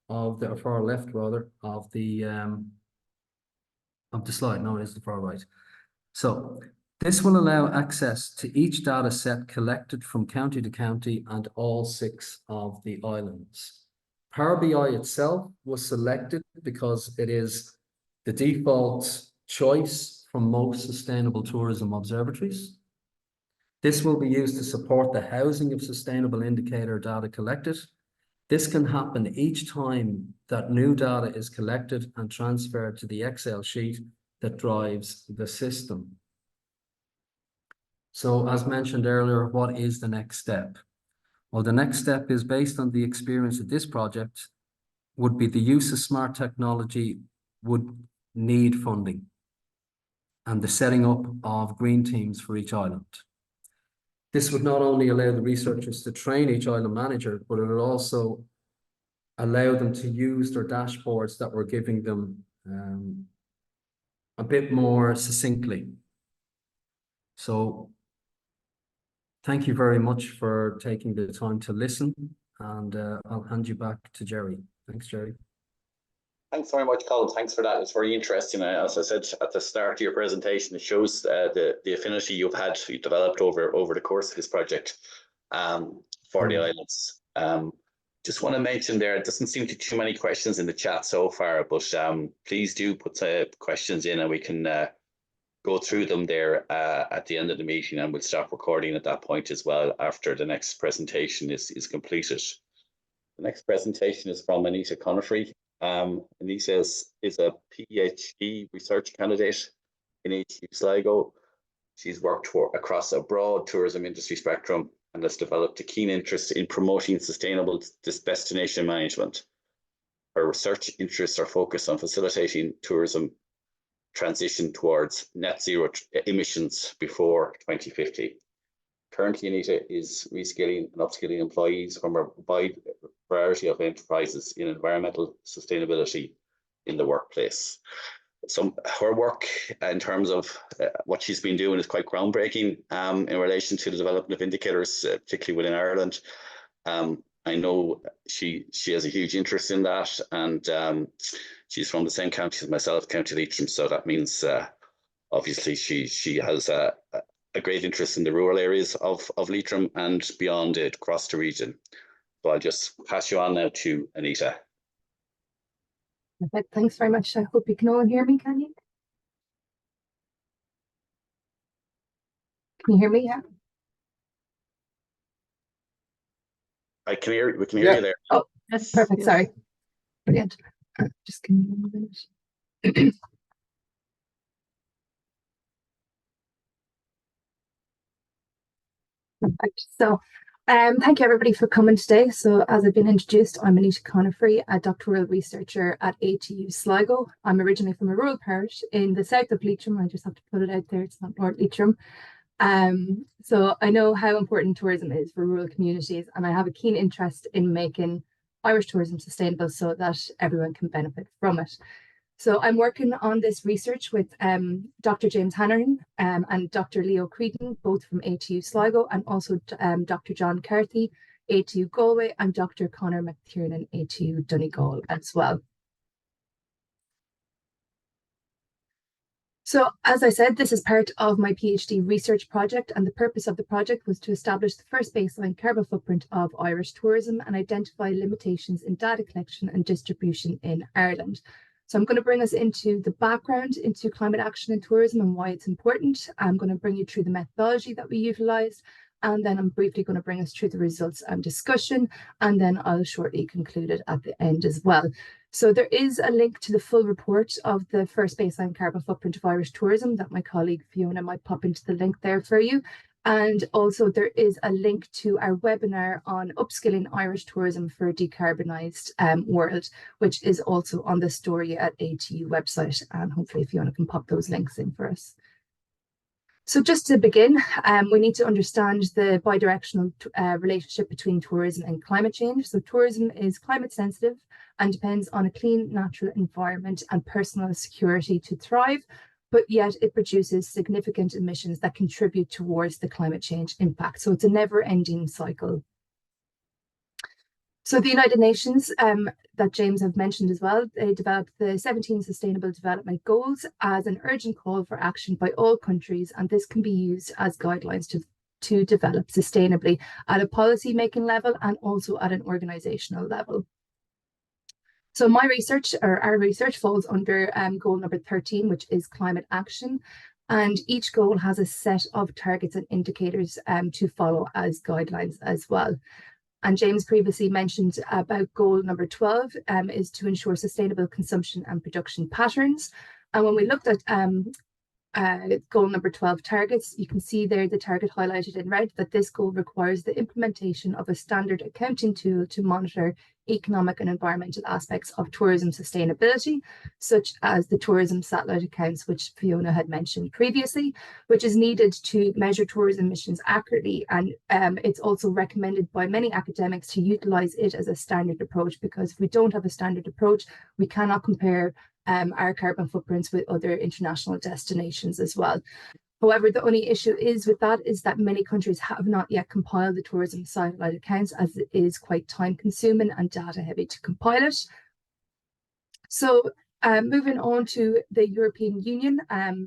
of the, or far left rather, of the slide. No, it is the far right. So this will allow access to each data set collected from county to county and all 6 of the islands. Power BI itself was selected because it is the default choice from most sustainable tourism observatories. This will be used to support the housing of sustainable indicator data collected. This can happen each time that new data is collected and transferred to the Excel sheet that drives the system. So as mentioned earlier, what is the next step? Well, the next step is based on the experience of this project would be the use of smart technology would need funding and the setting up of green teams for each island. This would not only allow the researchers to train each island manager, but it would also allow them to use their dashboards that we're giving them a bit more succinctly. So thank you very much for taking the time to listen, and I'll hand you back to Jerry. Thanks, Jerry. Thanks very much, Colin. Thanks for that. It's very interesting. As I said at the start of your presentation, it shows the affinity you've developed over the course of this project for the islands. Just want to mention there, it doesn't seem to be too many questions in the chat so far, but please do put questions in and we can go through them there at the end of the meeting, and we'll stop recording at that point as well after the next presentation is completed. The next presentation is from Anita Conifrey. Anita is a PhD research candidate in ATU Sligo. She's worked across a broad tourism industry spectrum and has developed a keen interest in promoting sustainable destination management. Her research interests are focused on facilitating tourism transition towards net zero emissions before 2050. Currently, Anita is reskilling and upskilling employees from a wide variety of enterprises in environmental sustainability in the workplace. So her work in terms of what she's been doing is quite groundbreaking in relation to the development of indicators, particularly within Ireland. I know she has a huge interest in that, and she's from the same county as myself, County Leitrim, so that means obviously she has a great interest in the rural areas of Leitrim and beyond it across the region. So I'll just pass you on now to Anita. Perfect. Thanks very much. I hope you can all hear me, can you? Can you hear me? Yeah. We can hear you there. Oh, yes. Perfect. Yes. Sorry. Brilliant. Just give me 1 minute. Perfect. So thank you everybody for coming today. So as I've been introduced, I'm Anita Conifrey, a doctoral researcher at ATU Sligo. I'm originally from a rural parish in the south of Leitrim. I just have to put it out there, it's not North Leitrim. So I know how important tourism is for rural communities, and I have a keen interest in making Irish tourism sustainable so that everyone can benefit from it. So I'm working on this research with Dr. James Hanrahan and Dr. Leo Creedon, both from ATU Sligo, and also Dr. John Carthy, ATU Galway, and Dr. Conor McTiernan, ATU Donegal as well. So as I said, this is part of my PhD research project, and the purpose of the project was to establish the first baseline carbon footprint of Irish tourism and identify limitations in data collection and distribution in Ireland. So I'm going to bring us into the background into climate action in tourism and why it's important. I'm going to bring you through the methodology that we utilised, and then I'm briefly going to bring us through the results and discussion, and then I'll shortly conclude it at the end as well. So there is a link to the full report of the first baseline carbon footprint of Irish tourism that my colleague Fiona might pop into the link there for you. And also there is a link to our webinar on upskilling Irish tourism for a decarbonised world, which is also on the story at ATU website. And hopefully Fiona can pop those links in for us. So just to begin, we need to understand the bidirectional relationship between tourism and climate change. So tourism is climate sensitive and depends on a clean natural environment and personal security to thrive, but yet it produces significant emissions that contribute towards the climate change impact. So it's a never-ending cycle. So the United Nations that James have mentioned as well, they developed the 17 Sustainable Development Goals as an urgent call for action by all countries, and this can be used as guidelines to develop sustainably at a policy making level and also at an organisational level. So my research, or our research, falls under goal number 13, which is climate action. And each goal has a set of targets and indicators to follow as guidelines as well. And James previously mentioned about goal number 12 is to ensure sustainable consumption and production patterns. And when we looked at goal number 12 targets, you can see there the target highlighted in red, that this goal requires the implementation of a standard accounting tool to monitor economic and environmental aspects of tourism sustainability, such as the tourism satellite accounts, which Fiona had mentioned previously, which is needed to measure tourism emissions accurately. And it's also recommended by many academics to utilize it as a standard approach, because if we don't have a standard approach, we cannot compare our carbon footprints with other international destinations as well. However, the only issue is with that is that many countries have not yet compiled the tourism satellite accounts, as it is quite time consuming and data heavy to compile it. So moving on to the European Union.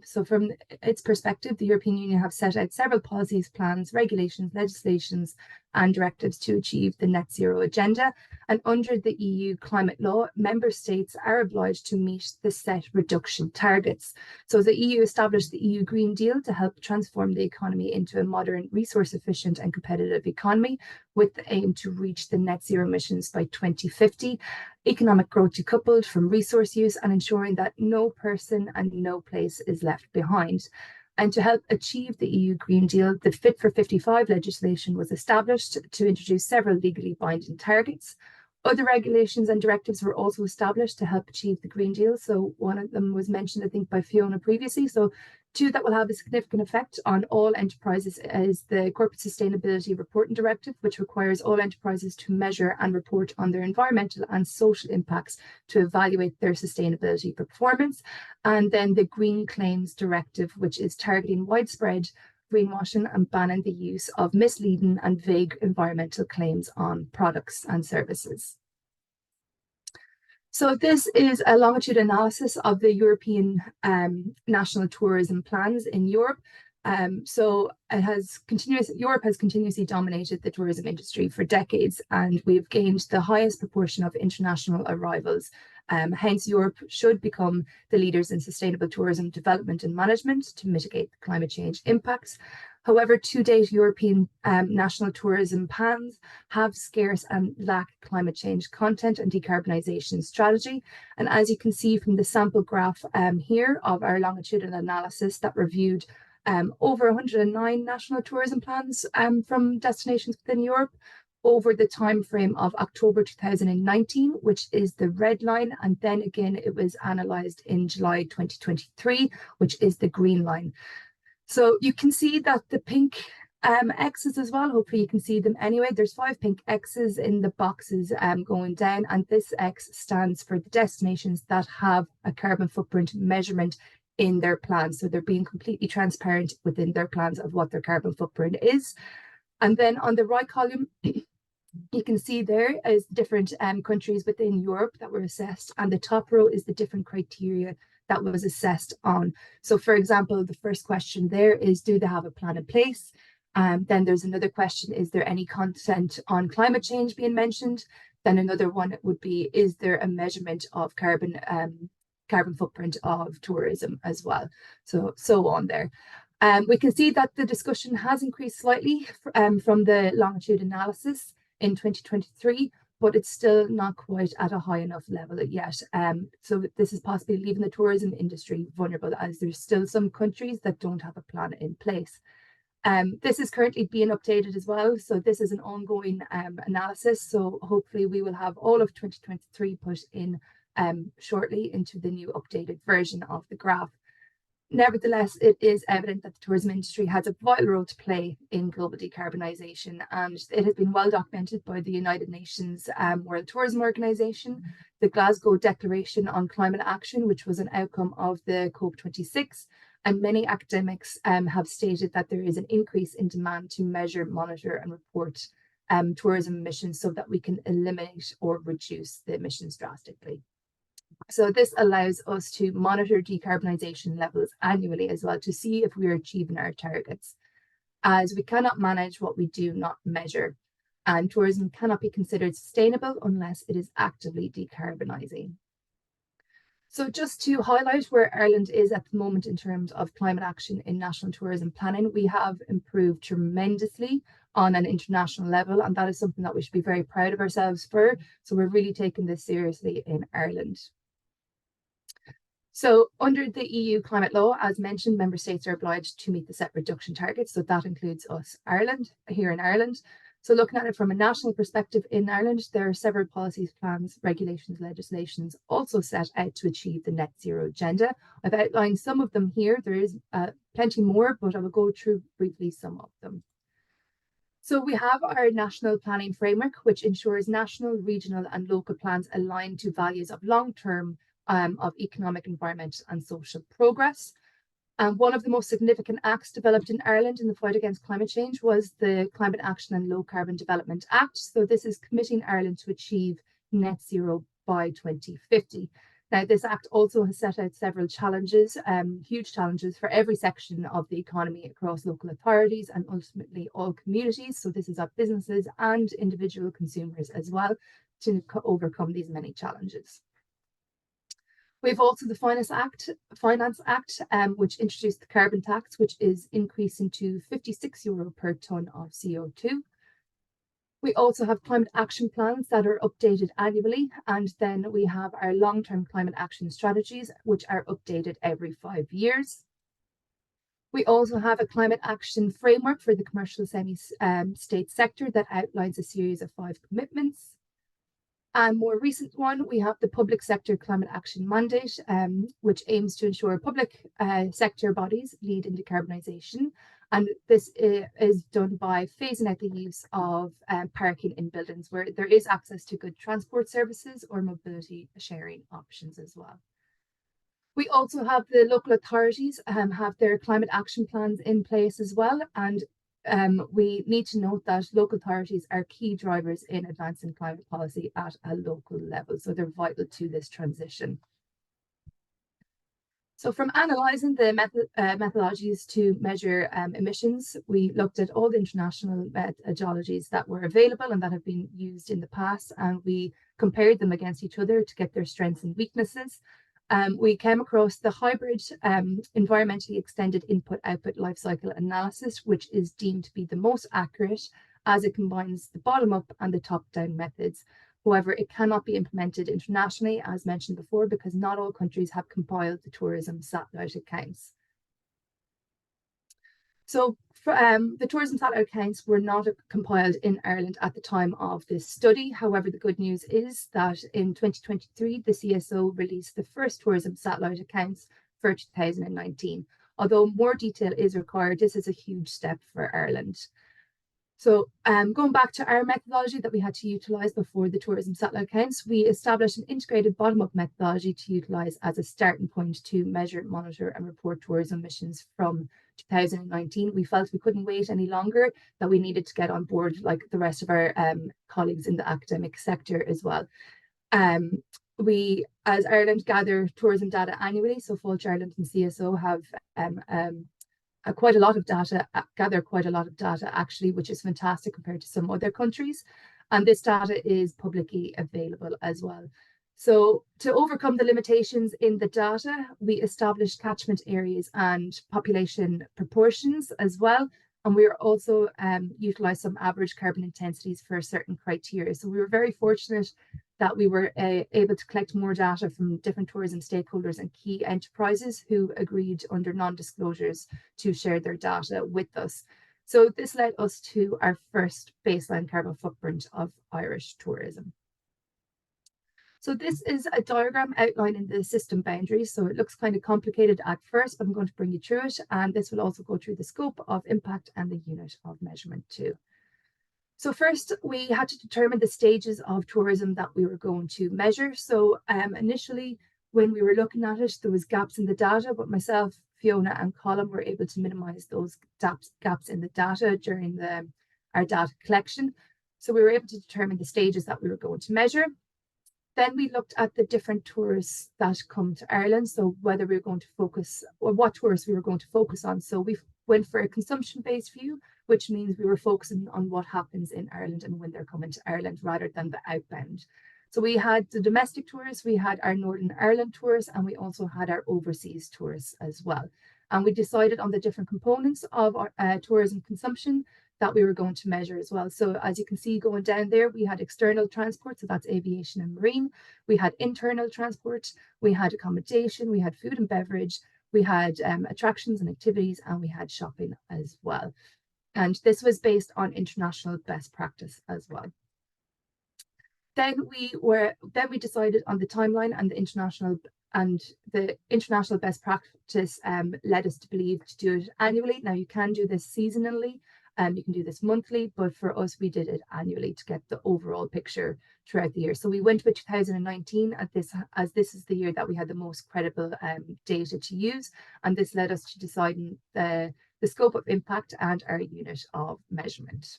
So from its perspective, the European Union have set out several policies, plans, regulations, legislations, and directives to achieve the net zero agenda. And under the EU climate law, member states are obliged to meet the set reduction targets. So the EU established the EU Green Deal to help transform the economy into a modern, resource efficient and competitive economy, with the aim to reach the net zero emissions by 2050. Economic growth decoupled from resource use, and ensuring that no person and no place is left behind. And to help achieve the EU Green Deal, the Fit for 55 legislation was established to introduce several legally binding targets. Other regulations and directives were also established to help achieve the Green Deal. So one of them was mentioned, I think, by Fiona previously. So two that will have a significant effect on all enterprises is the Corporate Sustainability Reporting Directive, which requires all enterprises to measure and report on their environmental and social impacts to evaluate their sustainability performance. And then the Green Claims Directive, which is targeting widespread greenwashing and banning the use of misleading and vague environmental claims on products and services. So this is a longitude analysis of the European national tourism plans in Europe. So Europe has continuously dominated the tourism industry for decades, and we've gained the highest proportion of international arrivals. Hence, Europe should become the leaders in sustainable tourism development and management to mitigate climate change impacts. However, to date, European national tourism plans have scarce and lack climate change content and decarbonisation strategy. And as you can see from the sample graph here of our longitudinal analysis that reviewed over 109 national tourism plans from destinations within Europe over the time frame of October 2019, which is the red line, and then again it was analysed in July 2023, which is the green line. So you can see that the pink X's as well, hopefully you can see them anyway. There's 5 pink X's in the boxes going down, and this X stands for the destinations that have a carbon footprint measurement in their plans. So they're being completely transparent within their plans of what their carbon footprint is. And then on the right column, you can see there is different countries within Europe that were assessed, and the top row is the different criteria that was assessed on. So for example, the first question there is, do they have a plan in place? Then there's another question, is there any content on climate change being mentioned? Then another one would be, is there a measurement of carbon footprint of tourism as well? So on there. We can see that the discussion has increased slightly from the longitude analysis in 2023, but it's still not quite at a high enough level yet. So this is possibly leaving the tourism industry vulnerable, as there's still some countries that don't have a plan in place. This is currently being updated as well. So this is an ongoing analysis. So hopefully we will have all of 2023 put in shortly into the new updated version of the graph. Nevertheless, it is evident that the tourism industry has a vital role to play in global decarbonisation, and it has been well documented by the United Nations World Tourism Organization, the Glasgow Declaration on Climate Action, which was an outcome of the COP26, and many academics have stated that there is an increase in demand to measure, monitor and report tourism emissions so that we can eliminate or reduce the emissions drastically. So this allows us to monitor decarbonisation levels annually as well, to see if we are achieving our targets, as we cannot manage what we do not measure. and tourism cannot be considered sustainable unless it is actively decarbonising. So just to highlight where Ireland is at the moment in terms of climate action in national tourism planning, we have improved tremendously on an international level, and that is something that we should be very proud of ourselves for. So we're really taking this seriously in Ireland. So under the EU climate law, as mentioned, member states are obliged to meet the set reduction targets. So that includes us, Ireland, here in Ireland. So looking at it from a national perspective in Ireland, there are several policies, plans, regulations, legislations also set out to achieve the net zero agenda. I've outlined some of them here. There is plenty more, but I will go through briefly some of them. So we have our national planning framework, which ensures national, regional and local plans align to values of long-term of economic, environmental and social progress. And one of the most significant acts developed in Ireland in the fight against climate change was the Climate Action and Low Carbon Development Act. So this is committing Ireland to achieve net zero by 2050. Now, this act also has set out several challenges, huge challenges for every section of the economy across local authorities and ultimately all communities. So this is our businesses and individual consumers as well to overcome these many challenges. We've also the Finance Act, which introduced the carbon tax, which is increasing to €56 per tonne of CO2. We also have climate action plans that are updated annually, and then we have our long-term climate action strategies, which are updated every 5 years. We also have a climate action framework for the commercial semi-state sector that outlines a series of 5 commitments. And more recent one, we have the public sector climate action mandate, which aims to ensure public sector bodies lead in decarbonisation. And this is done by phasing out the use of parking in buildings where there is access to good transport services or mobility sharing options as well. We also have the local authorities have their climate action plans in place as well. And we need to note that local authorities are key drivers in advancing climate policy at a local level. So they're vital to this transition. So from analysing the methodologies to measure emissions, we looked at all the international methodologies that were available and that have been used in the past, and we compared them against each other to get their strengths and weaknesses. We came across the hybrid environmentally extended input-output life cycle analysis, which is deemed to be the most accurate as it combines the bottom-up and the top-down methods. However, it cannot be implemented internationally, as mentioned before, because not all countries have compiled the tourism satellite accounts. So the tourism satellite accounts were not compiled in Ireland at the time of this study. However, the good news is that in 2023, the CSO released the first tourism satellite accounts for 2019. Although more detail is required, this is a huge step for Ireland. So going back to our methodology that we had to utilise before the tourism satellite accounts, we established an integrated bottom-up methodology to utilise as a starting point to measure, monitor and report tourism emissions from 2019. We felt we couldn't wait any longer, that we needed to get on board like the rest of our colleagues in the academic sector as well. We, as Ireland, gather tourism data annually, so Fáilte Ireland and CSO have quite a lot of data, gather quite a lot of data actually, which is fantastic compared to some other countries. And this data is publicly available as well. So to overcome the limitations in the data, we established catchment areas and population proportions as well. And we also utilised some average carbon intensities for certain criteria. So we were very fortunate that we were able to collect more data from different tourism stakeholders and key enterprises who agreed under non-disclosures to share their data with us. So this led us to our first baseline carbon footprint of Irish tourism. So this is a diagram outlining the system boundaries. So it looks kind of complicated at first, but I'm going to bring you through it. And this will also go through the scope of impact and the unit of measurement too. So first, we had to determine the stages of tourism that we were going to measure. So initially, when we were looking at it, there was gaps in the data, but myself, Fiona and Colin were able to minimise those gaps in the data during our data collection. So we were able to determine the stages that we were going to measure. Then we looked at the different tourists that come to Ireland. So whether we were going to focus, or what tourists we were going to focus on. So we went for a consumption-based view, which means we were focusing on what happens in Ireland and when they're coming to Ireland rather than the outbound. So we had the domestic tours, we had our Northern Ireland tours, and we also had our overseas tours as well. And we decided on the different components of our tourism consumption that we were going to measure as well. So as you can see going down there, we had external transport, so that's aviation and marine. We had internal transport, we had accommodation, we had food and beverage, we had attractions and activities, and we had shopping as well. And this was based on international best practice as well. Then we decided on the timeline, and the international best practice led us to believe to do it annually. Now you can do this seasonally, you can do this monthly, but for us we did it annually to get the overall picture throughout the year. So we went with 2019 as this is the year that we had the most credible data to use, and this led us to deciding the scope of impact and our unit of measurement.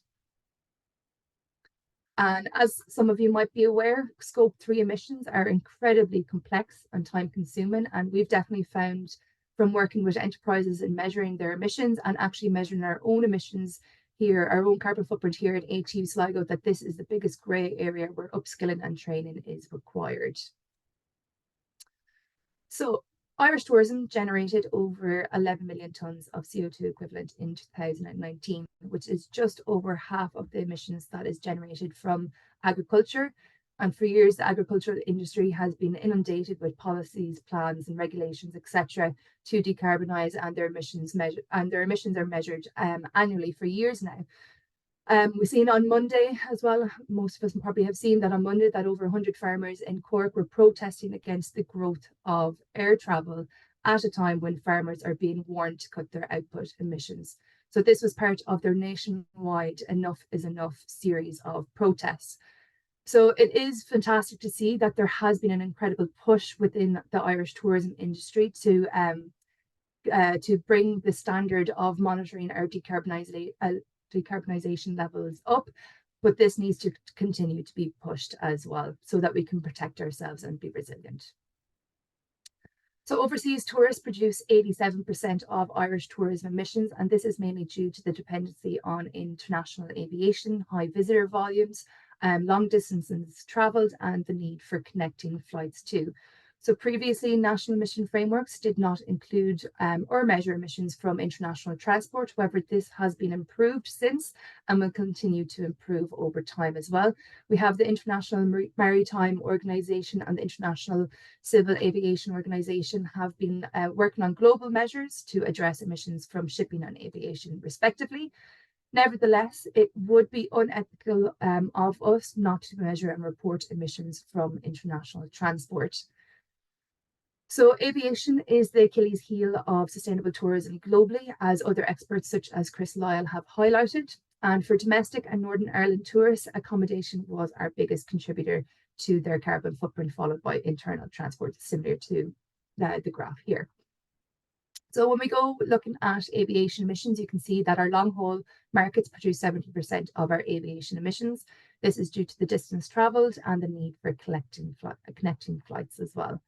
And as some of you might be aware, Scope 3 emissions are incredibly complex and time consuming. And we've definitely found from working with enterprises in measuring their emissions and actually measuring our own emissions here, our own carbon footprint here at ATU Sligo, that this is the biggest grey area where upskilling and training is required. So Irish tourism generated over 11 million tonnes of CO2 equivalent in 2019, which is just over half of the emissions that is generated from agriculture. And for years, the agricultural industry has been inundated with policies, plans, and regulations, etc., to decarbonise, and their emissions are measured annually for years now. We've seen on Monday as well, most of us probably have seen that on Monday that over 100 farmers in Cork were protesting against the growth of air travel at a time when farmers are being warned to cut their output emissions. So this was part of their nationwide Enough is Enough series of protests. So it is fantastic to see that there has been an incredible push within the Irish tourism industry to bring the standard of monitoring our decarbonisation levels up, but this needs to continue to be pushed as well so that we can protect ourselves and be resilient. So overseas tourists produce 87% of Irish tourism emissions, and this is mainly due to the dependency on international aviation, high visitor volumes, long distances travelled, and the need for connecting flights too. So previously, national emission frameworks did not include or measure emissions from international transport. However, this has been improved since and will continue to improve over time as well. We have the International Maritime Organization and the International Civil Aviation Organization have been working on global measures to address emissions from shipping and aviation respectively. Nevertheless, it would be unethical of us not to measure and report emissions from international transport. So aviation is the Achilles heel of sustainable tourism globally, as other experts such as Chris Lyle have highlighted. And for domestic and Northern Ireland tourists, accommodation was our biggest contributor to their carbon footprint, followed by internal transport, similar to the graph here. So when we go looking at aviation emissions, you can see that our long haul markets produce 70% of our aviation emissions. This is due to the distance travelled and the need for connecting flights as well.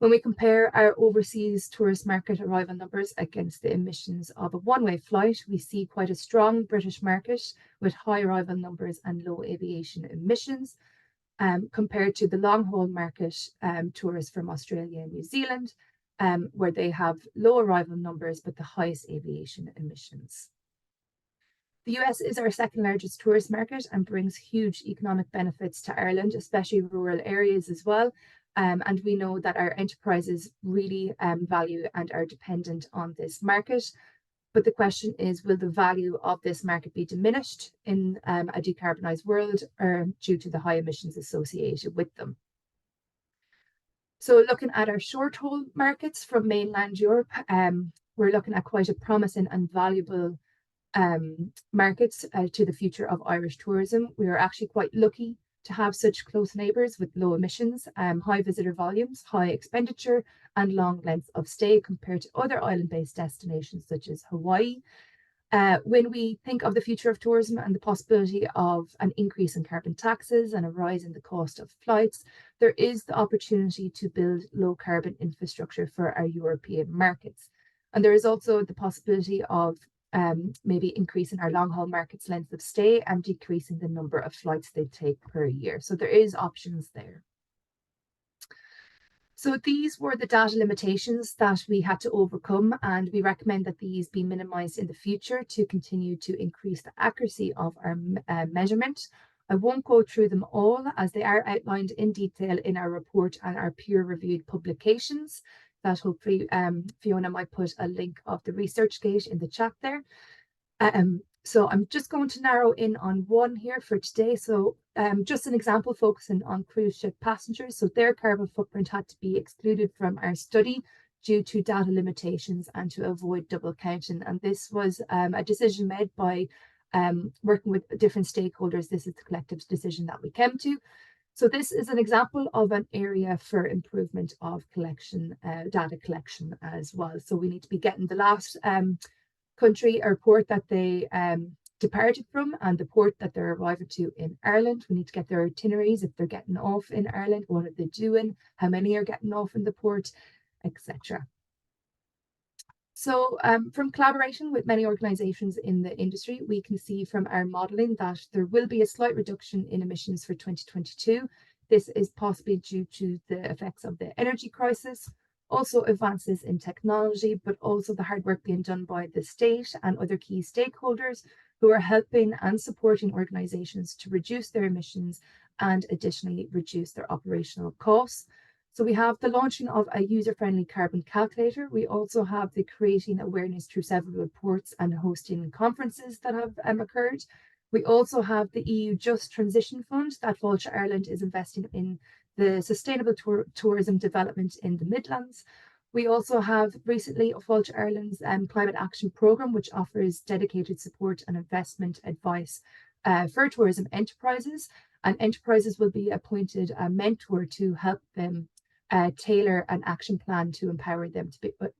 When we compare our overseas tourist market arrival numbers against the emissions of a one-way flight, we see quite a strong British market with high arrival numbers and low aviation emissions, compared to the long-haul market tourists from Australia and New Zealand, where they have low arrival numbers but the highest aviation emissions. The US is our second largest tourist market and brings huge economic benefits to Ireland, especially rural areas as well. And we know that our enterprises really value and are dependent on this market. But the question is, will the value of this market be diminished in a decarbonised world or due to the high emissions associated with them? So looking at our short haul markets from mainland Europe, we're looking at quite a promising and valuable markets to the future of Irish tourism. We are actually quite lucky to have such close neighbours with low emissions, high visitor volumes, high expenditure, and long lengths of stay compared to other island-based destinations such as Hawaii. When we think of the future of tourism and the possibility of an increase in carbon taxes and a rise in the cost of flights, there is the opportunity to build low carbon infrastructure for our European markets. And there is also the possibility of maybe increasing our long haul markets length of stay and decreasing the number of flights they take per year. So there is options there. So these were the data limitations that we had to overcome, and we recommend that these be minimized in the future to continue to increase the accuracy of our measurement. I won't go through them all as they are outlined in detail in our report and our peer-reviewed publications that hopefully Fiona might put a link of the ResearchGate in the chat there. So I'm just going to narrow in on one here for today. So just an example focusing on cruise ship passengers. So their carbon footprint had to be excluded from our study due to data limitations and to avoid double counting. And this was a decision made by working with different stakeholders. This is the collective decision that we came to. So this is an example of an area for improvement of collection, data collection as well. So we need to be getting the last country or port that they departed from and the port that they're arriving to in Ireland. We need to get their itineraries if they're getting off in Ireland, what are they doing, how many are getting off in the port, etc. So from collaboration with many organisations in the industry, we can see from our modelling that there will be a slight reduction in emissions for 2022. This is possibly due to the effects of the energy crisis, also advances in technology, but also the hard work being done by the state and other key stakeholders who are helping and supporting organisations to reduce their emissions and additionally reduce their operational costs. So we have the launching of a user-friendly carbon calculator. We also have the creating awareness through several reports and hosting conferences that have occurred. We also have the EU Just Transition Fund that Fáilte Ireland is investing in the sustainable tourism development in the Midlands. We also have recently Fáilte Ireland's Climate Action Programme, which offers dedicated support and investment advice for tourism enterprises. And enterprises will be appointed a mentor to help them tailor an action plan to empower them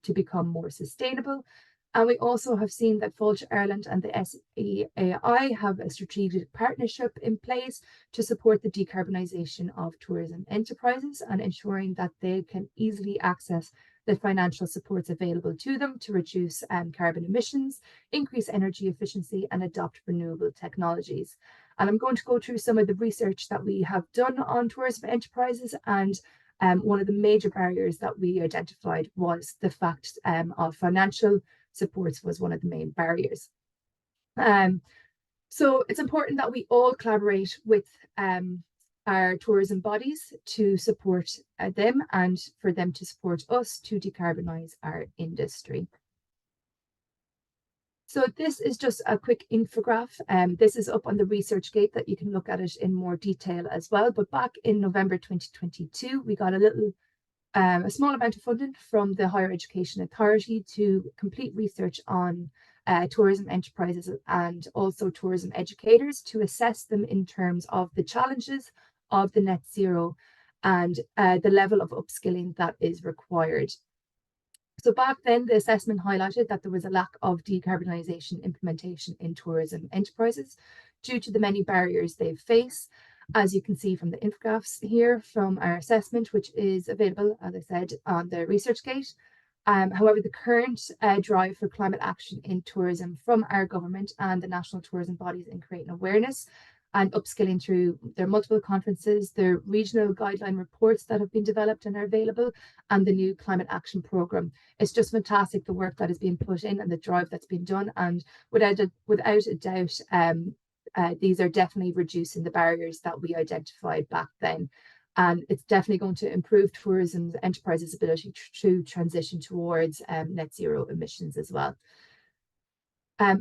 to become more sustainable. And we also have seen that Fáilte Ireland and the SEAI have a strategic partnership in place to support the decarbonisation of tourism enterprises and ensuring that they can easily access the financial supports available to them to reduce carbon emissions, increase energy efficiency and adopt renewable technologies. And I'm going to go through some of the research that we have done on tourism enterprises, and one of the major barriers that we identified was the fact of financial supports was one of the main barriers. So it's important that we all collaborate with our tourism bodies to support them and for them to support us to decarbonise our industry. So this is just a quick infograph. This is up on the ResearchGate that you can look at it in more detail as well. But back in November 2022, we got a small amount of funding from the Higher Education Authority to complete research on tourism enterprises and also tourism educators to assess them in terms of the challenges of the net zero and the level of upskilling that is required. So back then, the assessment highlighted that there was a lack of decarbonisation implementation in tourism enterprises due to the many barriers they face, as you can see from the infographics here from our assessment, which is available, as I said, on the ResearchGate. However, the current drive for climate action in tourism from our government and the national tourism bodies in creating awareness and upskilling through their multiple conferences, their regional guideline reports that have been developed and are available, and the new climate action programme. It's just fantastic the work that is being put in and the drive that's been done. And without a doubt, these are definitely reducing the barriers that we identified back then. And it's definitely going to improve tourism enterprises' ability to transition towards net zero emissions as well.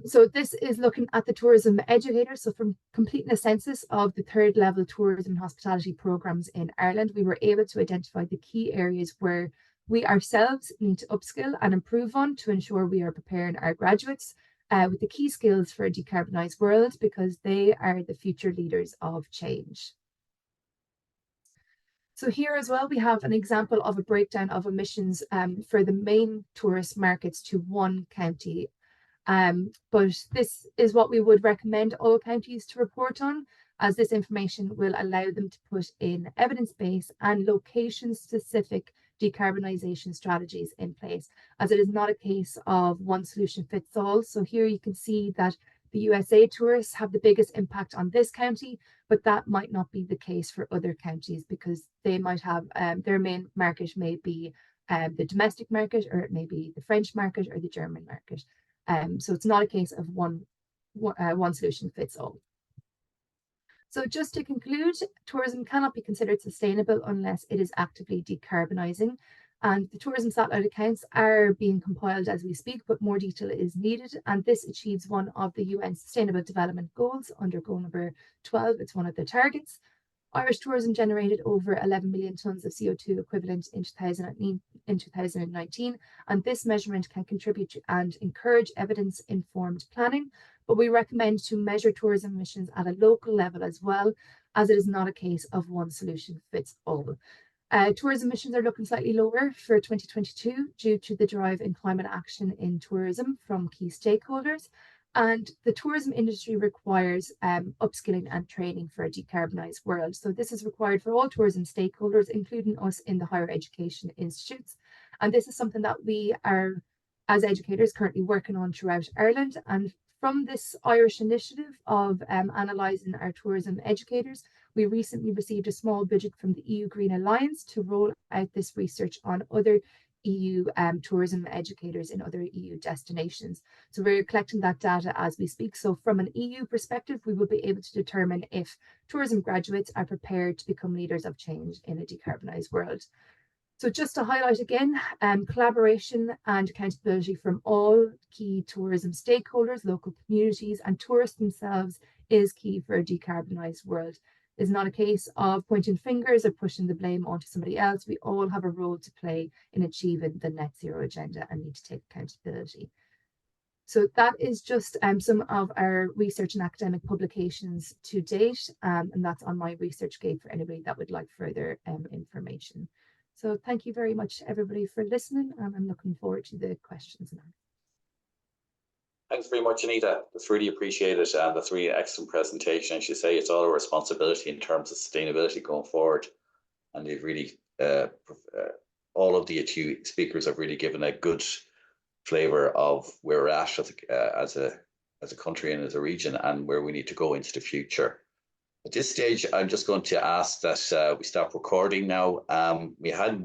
So this is looking at the tourism educator. So from completing a census of the third level tourism and hospitality programs in Ireland, we were able to identify the key areas where we ourselves need to upskill and improve on to ensure we are preparing our graduates with the key skills for a decarbonised world, because they are the future leaders of change. So here as well, we have an example of a breakdown of emissions for the main tourist markets to one county. But this is what we would recommend all counties to report on, as this information will allow them to put in evidence-based and location-specific decarbonisation strategies in place, as it is not a case of one solution fits all. So here you can see that the USA tourists have the biggest impact on this county, but that might not be the case for other counties, because they might have their main market may be the domestic market, or it may be the French market or the German market. So it's not a case of one solution fits all. So just to conclude, tourism cannot be considered sustainable unless it is actively decarbonising. And the tourism satellite accounts are being compiled as we speak, but more detail is needed. And this achieves one of the UN Sustainable Development Goals under goal number 12. It's one of the targets. Irish tourism generated over 11 million tonnes of CO2 equivalent in 2019, and this measurement can contribute to and encourage evidence-informed planning, but we recommend to measure tourism emissions at a local level as well, as it is not a case of one solution fits all. Tourism emissions are looking slightly lower for 2022 due to the drive in climate action in tourism from key stakeholders. And the tourism industry requires upskilling and training for a decarbonised world. So this is required for all tourism stakeholders, including us in the higher education institutes. And this is something that we are, as educators, currently working on throughout Ireland. And from this Irish initiative of analysing our tourism educators, we recently received a small budget from the EU Green Alliance to roll out this research on other EU tourism educators in other EU destinations. So we're collecting that data as we speak. So from an EU perspective, we will be able to determine if tourism graduates are prepared to become leaders of change in a decarbonised world. So just to highlight again, collaboration and accountability from all key tourism stakeholders, local communities and tourists themselves is key for a decarbonised world. It's not a case of pointing fingers or pushing the blame onto somebody else. We all have a role to play in achieving the net zero agenda and need to take accountability. So that is just some of our research and academic publications to date, and that's on my ResearchGate for anybody that would like further information. So thank you very much, everybody, for listening, and I'm looking forward to the questions now. Thanks very much, Anita. That's really appreciated, and that's really an excellent presentation. As you say, it's all a responsibility in terms of sustainability going forward, and you've really all of the two speakers have really given a good flavour of where we're at as a country and as a region, and where we need to go into the future. At this stage, I'm just going to ask that we stop recording now. We had